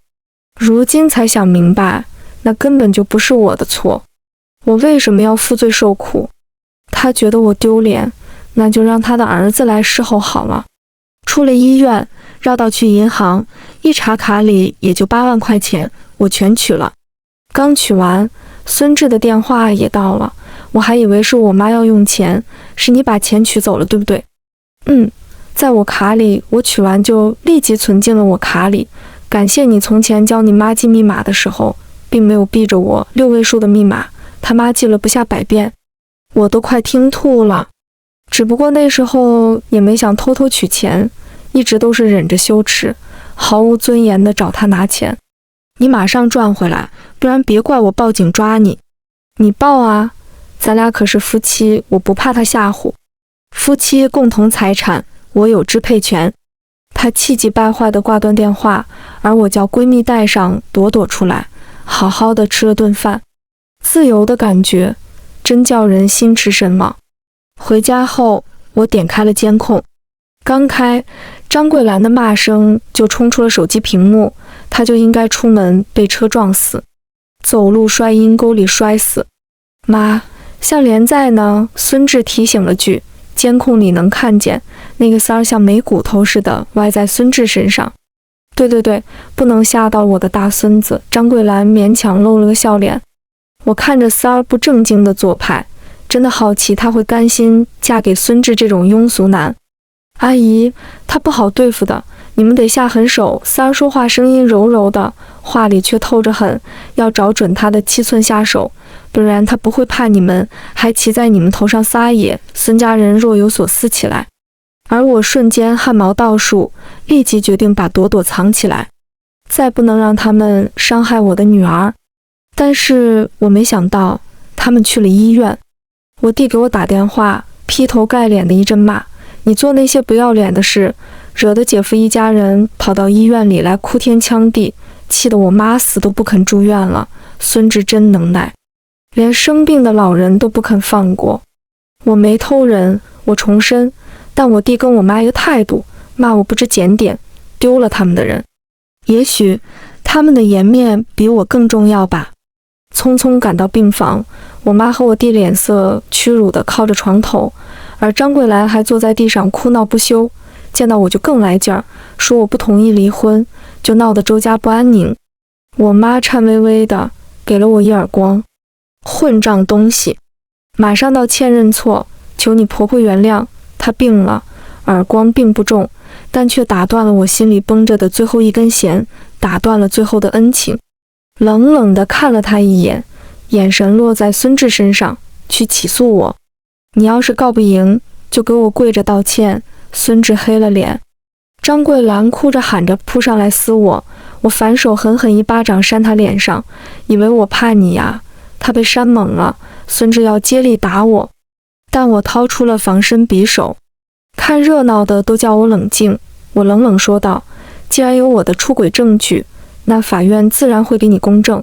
如今才想明白，那根本就不是我的错，我为什么要负罪受苦？他觉得我丢脸，那就让他的儿子来侍候好了。出了医院，绕道去银行，一查卡里也就8万块钱，我全取了。刚取完，孙志的电话也到了，我还以为是我妈要用钱，是你把钱取走了，对不对？在我卡里，我取完就立即存进了我卡里。感谢你从前教你妈记密码的时候，并没有逼着我6位数的密码，他妈记了不下100遍，我都快听吐了。只不过那时候也没想偷偷取钱，一直都是忍着羞耻，毫无尊严地找他拿钱。你马上赚回来，不然别怪我报警抓你。你报啊，咱俩可是夫妻，我不怕他吓唬。夫妻共同财产，我有支配权。他气急败坏地挂断电话，而我叫闺蜜带上朵朵出来，好好的吃了顿饭。自由的感觉真叫人心驰神往。回家后，我点开了监控，刚开，张桂兰的骂声就冲出了手机屏幕，她就应该出门被车撞死，走路摔阴沟里摔死。妈，向莲在呢，孙志提醒了句。监控里能看见那个三儿像没骨头似的歪在孙志身上。对，不能吓到我的大孙子。张桂兰勉强露了个笑脸。我看着三儿不正经的做派，真的好奇他会甘心嫁给孙志这种庸俗男。阿姨，他不好对付的，你们得下狠手。三儿说话声音柔柔的，话里却透着狠，要找准他的7寸下手，不然他不会怕你们，还骑在你们头上撒野。孙家人若有所思起来。而我瞬间汗毛倒竖，立即决定把朵朵藏起来，再不能让他们伤害我的女儿。但是我没想到他们去了医院。我弟给我打电话，劈头盖脸的一阵骂，你做那些不要脸的事，惹得姐夫一家人跑到医院里来哭天抢地，气得我妈死都不肯住院了。孙志真能耐，连生病的老人都不肯放过。我没偷人，我重申，但我弟跟我妈一个态度，骂我不知检点，丢了他们的人。也许他们的颜面比我更重要吧。匆匆赶到病房，我妈和我弟脸色屈辱地靠着床头，而张桂兰还坐在地上哭闹不休，见到我就更来劲儿，说我不同意离婚，就闹得周家不安宁。我妈颤巍巍地给了我一耳光，混账东西，马上道歉认错，求你婆婆原谅，她病了。耳光并不重，但却打断了我心里绷着的最后一根弦，打断了最后的恩情。冷冷地看了他一眼，眼神落在孙志身上，去起诉我。你要是告不赢，就给我跪着道歉。孙志黑了脸。张桂兰哭着喊着扑上来撕我，我反手狠狠一巴掌扇他脸上，以为我怕你呀。他被扇懵了，孙志要接力打我，但我掏出了防身匕首。看热闹的都叫我冷静，我冷冷说道，既然有我的出轨证据，那法院自然会给你公正。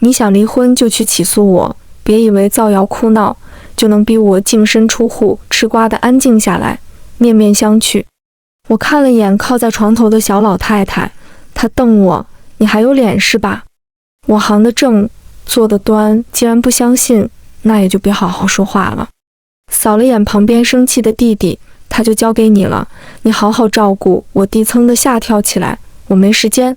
你想离婚就去起诉我，别以为造谣哭闹就能逼我净身出户，吃瓜的安静下来，面面相觑。我看了眼靠在床头的小老太太，她瞪我，你还有脸是吧？我行得正，坐得端，既然不相信，那也就别好好说话了。扫了眼旁边生气的弟弟，他就交给你了，你好好照顾。我弟噌的吓跳起来，我没时间。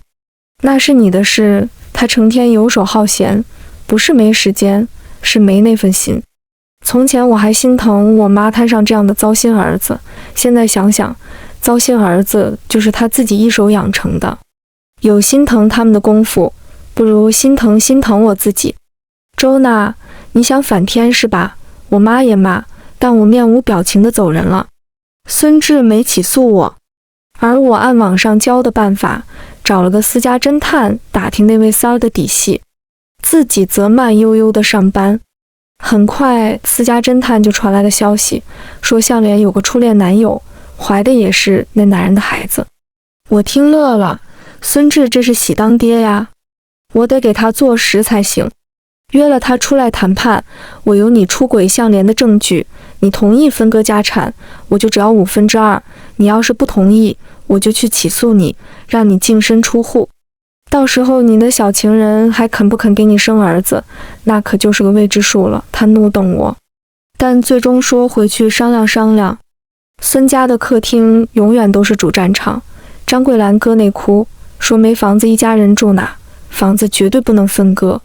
那是你的事，他成天游手好闲，不是没时间，是没那份心。从前我还心疼我妈摊上这样的糟心儿子，现在想想，糟心儿子就是他自己一手养成的。有心疼他们的功夫，不如心疼我自己。周娜，你想反天是吧？我妈也骂，但我面无表情地走人了。孙志没起诉我，而我按网上教的办法找了个私家侦探打听那位三儿的底细，自己则慢悠悠地上班。很快私家侦探就传来了消息，说向莲有个初恋男友，怀的也是那男人的孩子。我听乐了，孙志这是喜当爹呀，我得给他坐实才行。约了他出来谈判，我有你出轨向莲的证据，你同意分割家产，我就只要2/5，你要是不同意，我就去起诉你，让你净身出户。到时候你的小情人还肯不肯给你生儿子，那可就是个未知数了。他怒瞪我，但最终说回去商量商量。孙家的客厅永远都是主战场，张桂兰哥内哭，说没房子一家人住哪，房子绝对不能分割。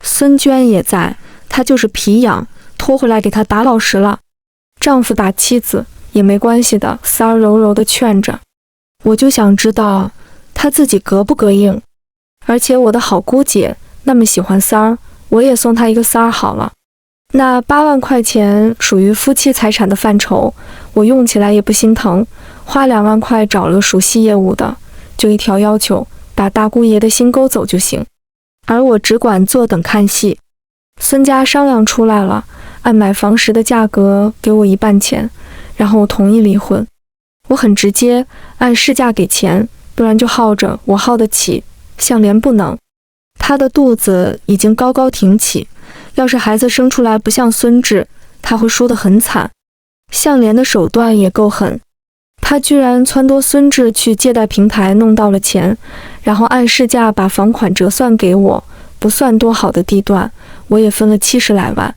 孙娟也在，她就是皮痒，拖回来给她打老实了。丈夫打妻子也没关系的，三儿柔柔地劝着。我就想知道她自己膈不膈应，而且我的好姑姐那么喜欢三儿，我也送她一个三儿好了。那8万块钱属于夫妻财产的范畴，我用起来也不心疼，花2万块找了个熟悉业务的，就一条要求，把大姑爷的心勾走就行，而我只管坐等看戏。孙家商量出来了，按买房时的价格给我1半钱，然后我同意离婚。我很直接，按市价给钱，不然就耗着，我耗得起，向莲不能。她的肚子已经高高挺起，要是孩子生出来不像孙志，他会输得很惨。向莲的手段也够狠，他居然撺掇孙志去借贷平台弄到了钱，然后按市价把房款折算给我，不算多好的地段，我也分了70来万。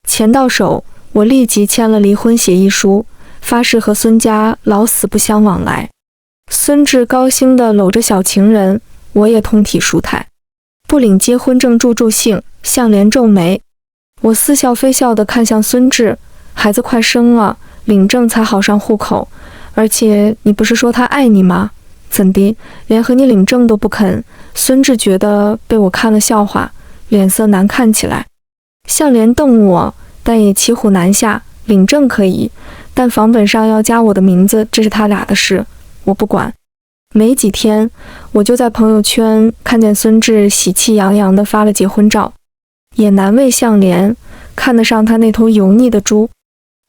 钱到手，我立即签了离婚协议书，发誓和孙家老死不相往来。孙志高兴地搂着小情人，我也通体舒坦。不领结婚证助兴，向莲皱眉。我似笑非笑地看向孙志，孩子快生了，领证才好上户口，而且你不是说他爱你吗？怎的，连和你领证都不肯？孙志觉得被我看了笑话，脸色难看起来。向莲瞪我，但也骑虎难下，领证可以，但房本上要加我的名字，这是他俩的事，我不管。没几天，我就在朋友圈看见孙志喜气洋洋地发了结婚照，也难为向莲，看得上他那头油腻的猪。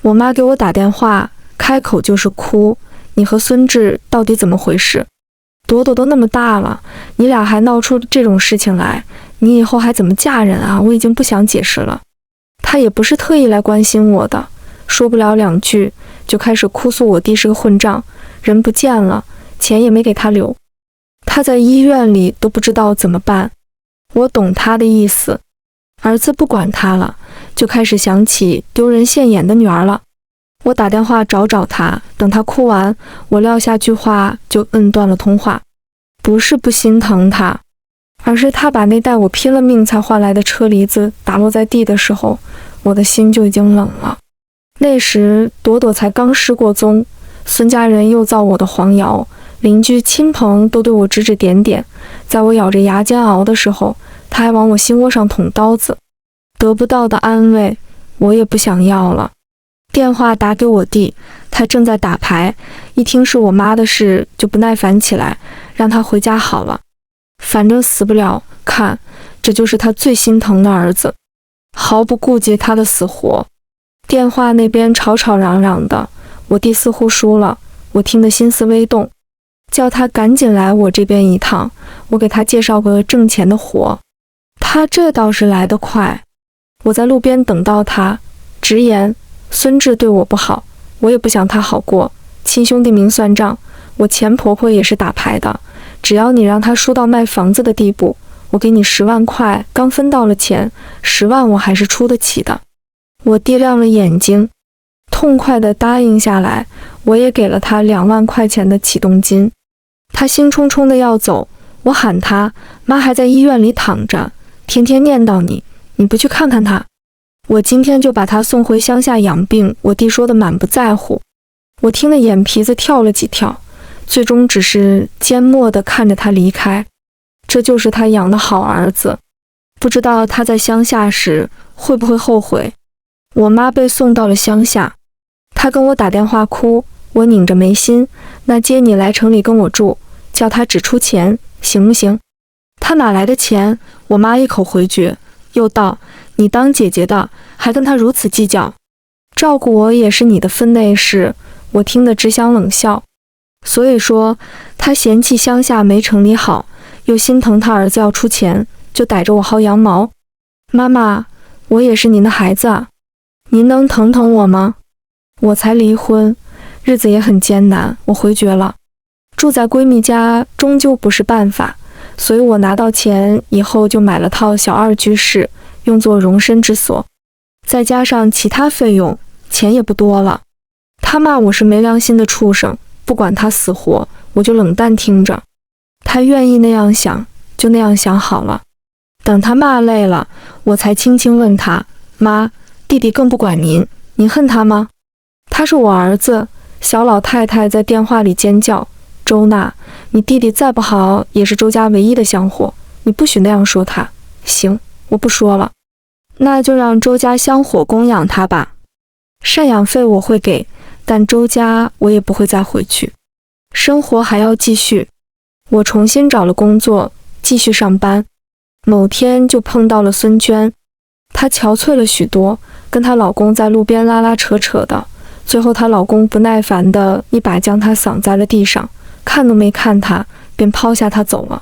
我妈给我打电话，开口就是哭，你和孙志到底怎么回事？朵朵都那么大了，你俩还闹出这种事情来，你以后还怎么嫁人啊？我已经不想解释了。他也不是特意来关心我的，说不了2句就开始哭诉我弟是个混账，人不见了，钱也没给他留，他在医院里都不知道怎么办。我懂他的意思，儿子不管他了，就开始想起丢人现眼的女儿了。我打电话找他，等他哭完，我撂下句话就断了通话。不是不心疼他，而是他把那袋我拼了命才换来的车厘子打落在地的时候，我的心就已经冷了。那时朵朵才刚失过踪，孙家人又造我的黄谣，邻居亲朋都对我指指点点，在我咬着牙煎熬的时候，他还往我心窝上捅刀子。得不到的安慰，我也不想要了。电话打给我弟，他正在打牌，一听是我妈的事就不耐烦起来，让他回家好了，反正死不了，看，这就是他最心疼的儿子，毫不顾及他的死活。电话那边吵吵嚷嚷的，我弟似乎输了，我听得心思微动，叫他赶紧来我这边一趟，我给他介绍个挣钱的活。他这倒是来得快，我在路边等到他，直言孙志对我不好，我也不想他好过，亲兄弟明算账，我前婆婆也是打牌的，只要你让他输到卖房子的地步，我给你10万块，刚分到了钱，10万我还是出得起的。我弟亮了眼睛，痛快地答应下来，我也给了他2万块钱的启动金。他兴冲冲地要走，我喊他，妈还在医院里躺着，天天念叨你，你不去看看他？我今天就把他送回乡下养病，我弟说的满不在乎。我听得眼皮子跳了几跳，最终只是缄默地看着他离开。这就是他养的好儿子，不知道他在乡下时会不会后悔。我妈被送到了乡下，她跟我打电话哭，我拧着眉心，那接你来城里跟我住，叫他只出钱，行不行？他哪来的钱？我妈一口回绝，又道，你当姐姐的还跟他如此计较，照顾我也是你的分内事。我听得只想冷笑。所以说他嫌弃乡下没城里好，又心疼他儿子要出钱，就逮着我薅羊毛。妈妈，我也是您的孩子啊，您能疼疼我吗？我才离婚，日子也很艰难，我回绝了。住在闺蜜家终究不是办法，所以我拿到钱以后就买了套小2居室，用作容身之所。再加上其他费用，钱也不多了。他骂我是没良心的畜生，不管他死活，我就冷淡听着。他愿意那样想，就那样想好了。等他骂累了，我才轻轻问他：妈，弟弟更不管您，您恨他吗？他是我儿子。小老太太在电话里尖叫：周娜，你弟弟再不好也是周家唯一的香火，你不许那样说他。行，我不说了，那就让周家香火供养他吧。赡养费我会给，但周家我也不会再回去，生活还要继续。我重新找了工作，继续上班。某天就碰到了孙娟，她憔悴了许多，跟她老公在路边拉拉扯扯的，最后她老公不耐烦的一把将她扫在了地上，看都没看她，便抛下她走了。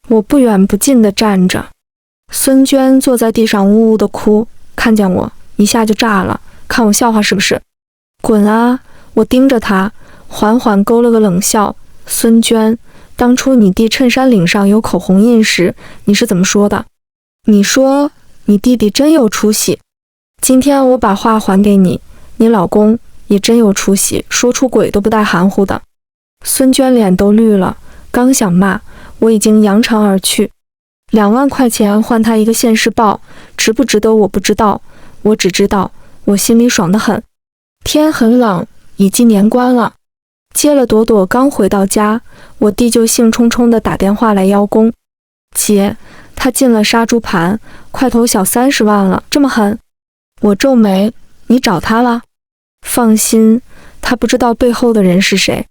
我不远不近的站着，孙娟坐在地上呜呜的哭，看见我一下就炸了，看我笑话是不是？滚啊！我盯着她，缓缓勾了个冷笑。孙娟，当初你弟衬衫领上有口红印时，你是怎么说的？你说你弟弟真有出息。今天我把话还给你，你老公也真有出息，说出轨都不带含糊的。孙娟脸都绿了，刚想骂，我已经扬长而去。2万块钱换他一个现世报，值不值得我不知道，我只知道我心里爽得很。天很冷，已经年关了。接了朵朵刚回到家，我弟就兴冲冲地打电话来邀功。姐，他进了杀猪盘，快投小30万了，这么狠？我皱眉，你找他了？放心，他不知道背后的人是谁。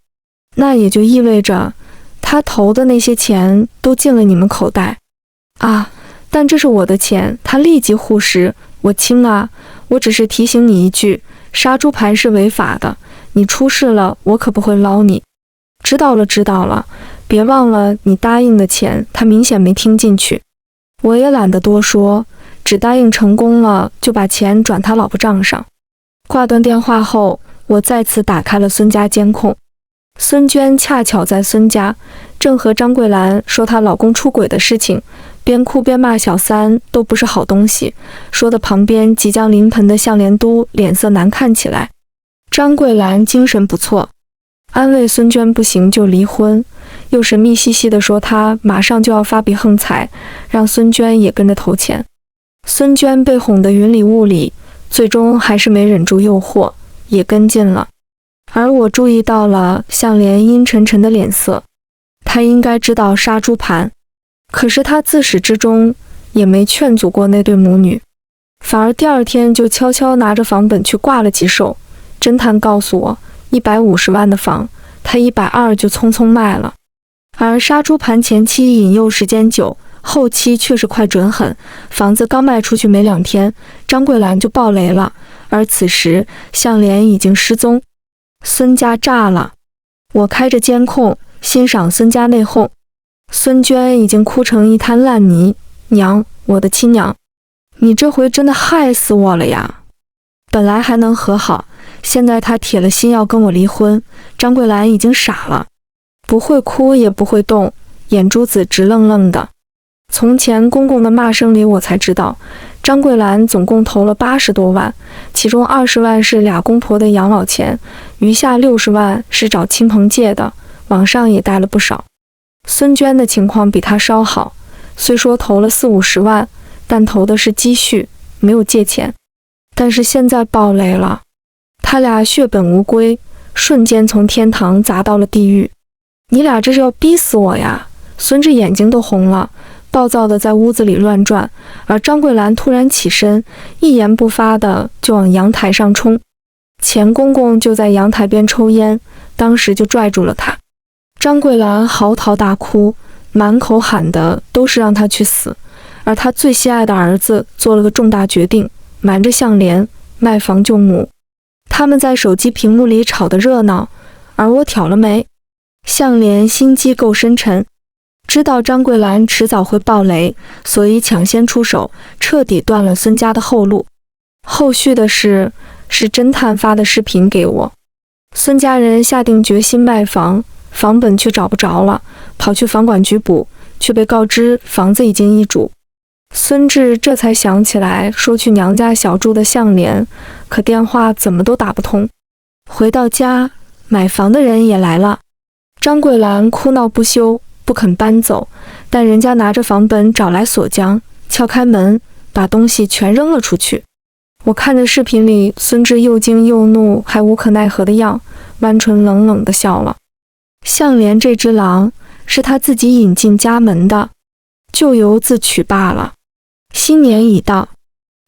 那也就意味着他投的那些钱都进了你们口袋啊！但这是我的钱，他立即护食。我亲啊，我只是提醒你一句，杀猪盘是违法的，你出事了，我可不会捞你。知道了，知道了，别忘了你答应的钱，他明显没听进去。我也懒得多说，只答应成功了就把钱转他老婆账上。挂断电话后，我再次打开了孙家监控。孙娟恰巧在孙家，正和张桂兰说她老公出轨的事情，边哭边骂小三都不是好东西，说的旁边即将临盆的向连都脸色难看起来。张桂兰精神不错，安慰孙娟不行就离婚，又神秘兮兮地说她马上就要发笔横财，让孙娟也跟着投钱。孙娟被哄得云里雾里，最终还是没忍住诱惑，也跟进了。而我注意到了向连阴沉沉的脸色，他应该知道杀猪盘，可是他自始至终也没劝阻过那对母女，反而第2天就悄悄拿着房本去挂了几手。侦探告诉我，150万的房，他120就匆匆卖了。而杀猪盘前期引诱时间久，后期却是快准狠，房子刚卖出去没2天，张桂兰就爆雷了，而此时向连已经失踪。孙家炸了，我开着监控欣赏孙家内讧。孙娟已经哭成一滩烂泥，娘，我的亲娘，你这回真的害死我了呀！本来还能和好，现在他铁了心要跟我离婚。张桂兰已经傻了，不会哭也不会动，眼珠子直愣愣的。从前公公的骂声里我才知道，张桂兰总共投了80多万，其中20万是俩公婆的养老钱，余下60万是找亲朋借的，网上也贷了不少。孙娟的情况比她稍好，虽说投了40-50万，但投的是积蓄，没有借钱。但是现在爆雷了，他俩血本无归，瞬间从天堂砸到了地狱。你俩这是要逼死我呀！孙志眼睛都红了，暴躁地在屋子里乱转，而张桂兰突然起身，一言不发的就往阳台上冲。钱公公就在阳台边抽烟，当时就拽住了他。张桂兰嚎啕大哭，满口喊的都是让他去死，而他最心爱的儿子做了个重大决定，瞒着向连卖房救母。他们在手机屏幕里吵得热闹，而我挑了眉。向连心机够深沉，知道张桂兰迟早会爆雷，所以抢先出手，彻底断了孙家的后路。后续的事是侦探发的视频给我。孙家人下定决心卖房，房本却找不着了，跑去房管局补，却被告知房子已经易主。孙志这才想起来说去娘家小住的项链，可电话怎么都打不通。回到家，买房的人也来了。张桂兰哭闹不休，不肯搬走，但人家拿着房本找来锁匠，撬开门，把东西全扔了出去。我看着视频里孙志又惊又怒还无可奈何的样，弯唇冷冷地笑了。项链这只狼是他自己引进家门的，咎由自取罢了。新年已到，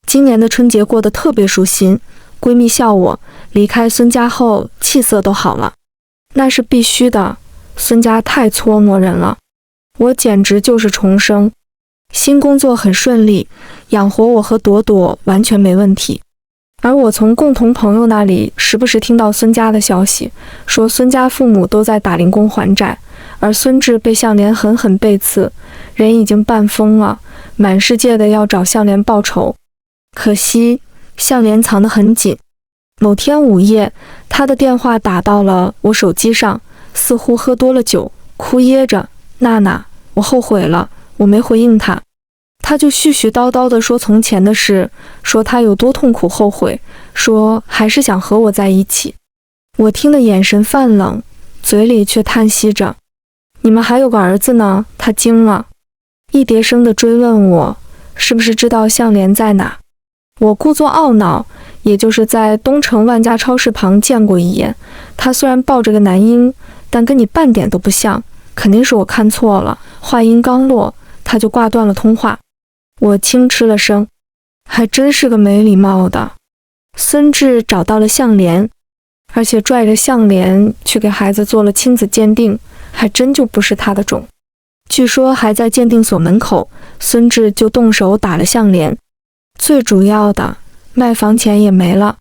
今年的春节过得特别舒心，闺蜜笑我离开孙家后气色都好了。那是必须的，孙家太搓磨人了，我简直就是重生。新工作很顺利，养活我和朵朵完全没问题。而我从共同朋友那里时不时听到孙家的消息，说孙家父母都在打零工还债，而孙志被项链狠狠背刺，人已经半疯了，满世界的要找项链报仇。可惜项链藏得很紧。某天午夜，他的电话打到了我手机上，似乎喝多了酒，哭噎着：娜娜，我后悔了，我没回应他。他就絮絮叨叨地说从前的事，说他有多痛苦后悔，说还是想和我在一起。我听得眼神泛冷，嘴里却叹息着：你们还有个儿子呢。他惊了，一叠声地追问我是不是知道项链在哪。我故作懊恼，也就是在东城万家超市旁见过一眼，他虽然抱着个男婴，但跟你半点都不像，肯定是我看错了。话音刚落，他就挂断了通话。我轻嗤了声，还真是个没礼貌的。孙志找到了项链，而且拽着项链去给孩子做了亲子鉴定，还真就不是他的种。据说还在鉴定所门口，孙志就动手打了项链。最主要的，卖房钱也没了。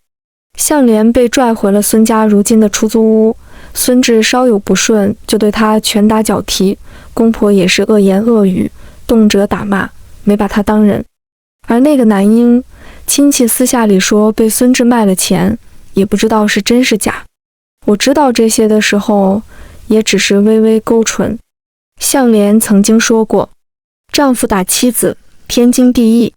项链被拽回了孙家如今的出租屋，孙志稍有不顺就对他拳打脚踢，公婆也是恶言恶语，动辄打骂，没把他当人。而那个男婴，亲戚私下里说被孙志卖了钱，也不知道是真是假。我知道这些的时候，也只是微微勾唇。项链曾经说过，丈夫打妻子，天经地义。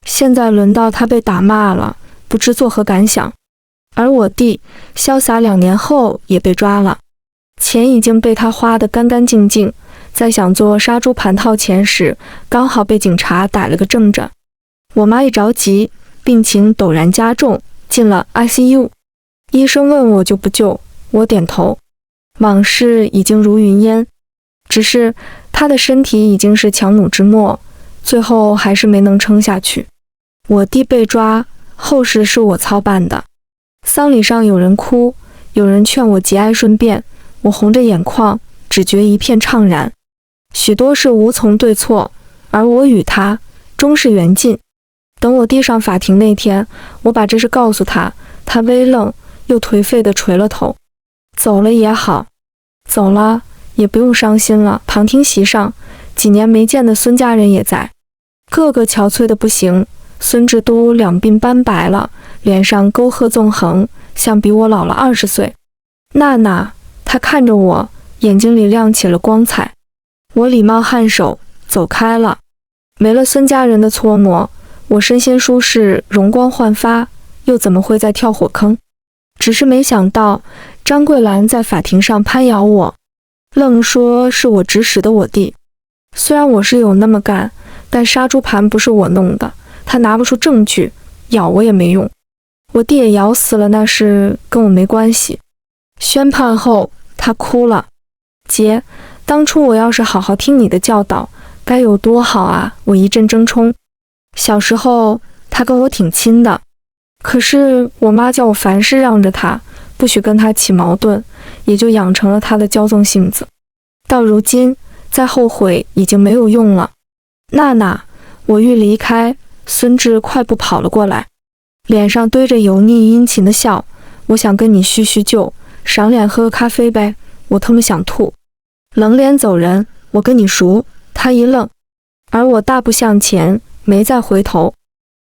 现在轮到他被打骂了，不知作何感想。而我弟潇洒2年后也被抓了，钱已经被他花得干干净净，在想做杀猪盘套钱时，刚好被警察逮了个正着。我妈一着急，病情陡然加重，进了 ICU。医生问我救不救，我点头。往事已经如云烟，只是他的身体已经是强弩之末，最后还是没能撑下去。我弟被抓，后事是我操办的。丧礼上有人哭，有人劝我节哀顺变，我红着眼眶，只觉一片怅然。许多事无从对错，而我与他终是缘尽。等我弟上法庭那天，我把这事告诉他，他微愣，又颓废地垂了头。走了也好，走了也不用伤心了。旁听席上，几年没见的孙家人也在，个个憔悴的不行。孙志都两鬓斑白了，脸上沟壑纵横，像比我老了20岁。娜娜，他看着我，眼睛里亮起了光彩。我礼貌颔首，走开了。没了孙家人的搓磨，我身心舒适，容光焕发，又怎么会再跳火坑？只是没想到张桂兰在法庭上攀咬我，愣说是我指使的我弟。虽然我是有那么干，但杀猪盘不是我弄的，他拿不出证据，咬我也没用。我弟也咬死了，那事跟我没关系。宣判后，他哭了。姐，当初我要是好好听你的教导，该有多好啊！我一阵争冲。小时候，他跟我挺亲的，可是我妈叫我凡事让着他，不许跟他起矛盾，也就养成了他的骄纵性子。到如今，再后悔已经没有用了。娜娜，我欲离开。孙志快步跑了过来，脸上堆着油腻殷勤的笑。我想跟你叙叙旧，赏脸喝个咖啡呗。我他妈想吐。冷脸走人，我跟你熟。他一愣，而我大步向前，没再回头。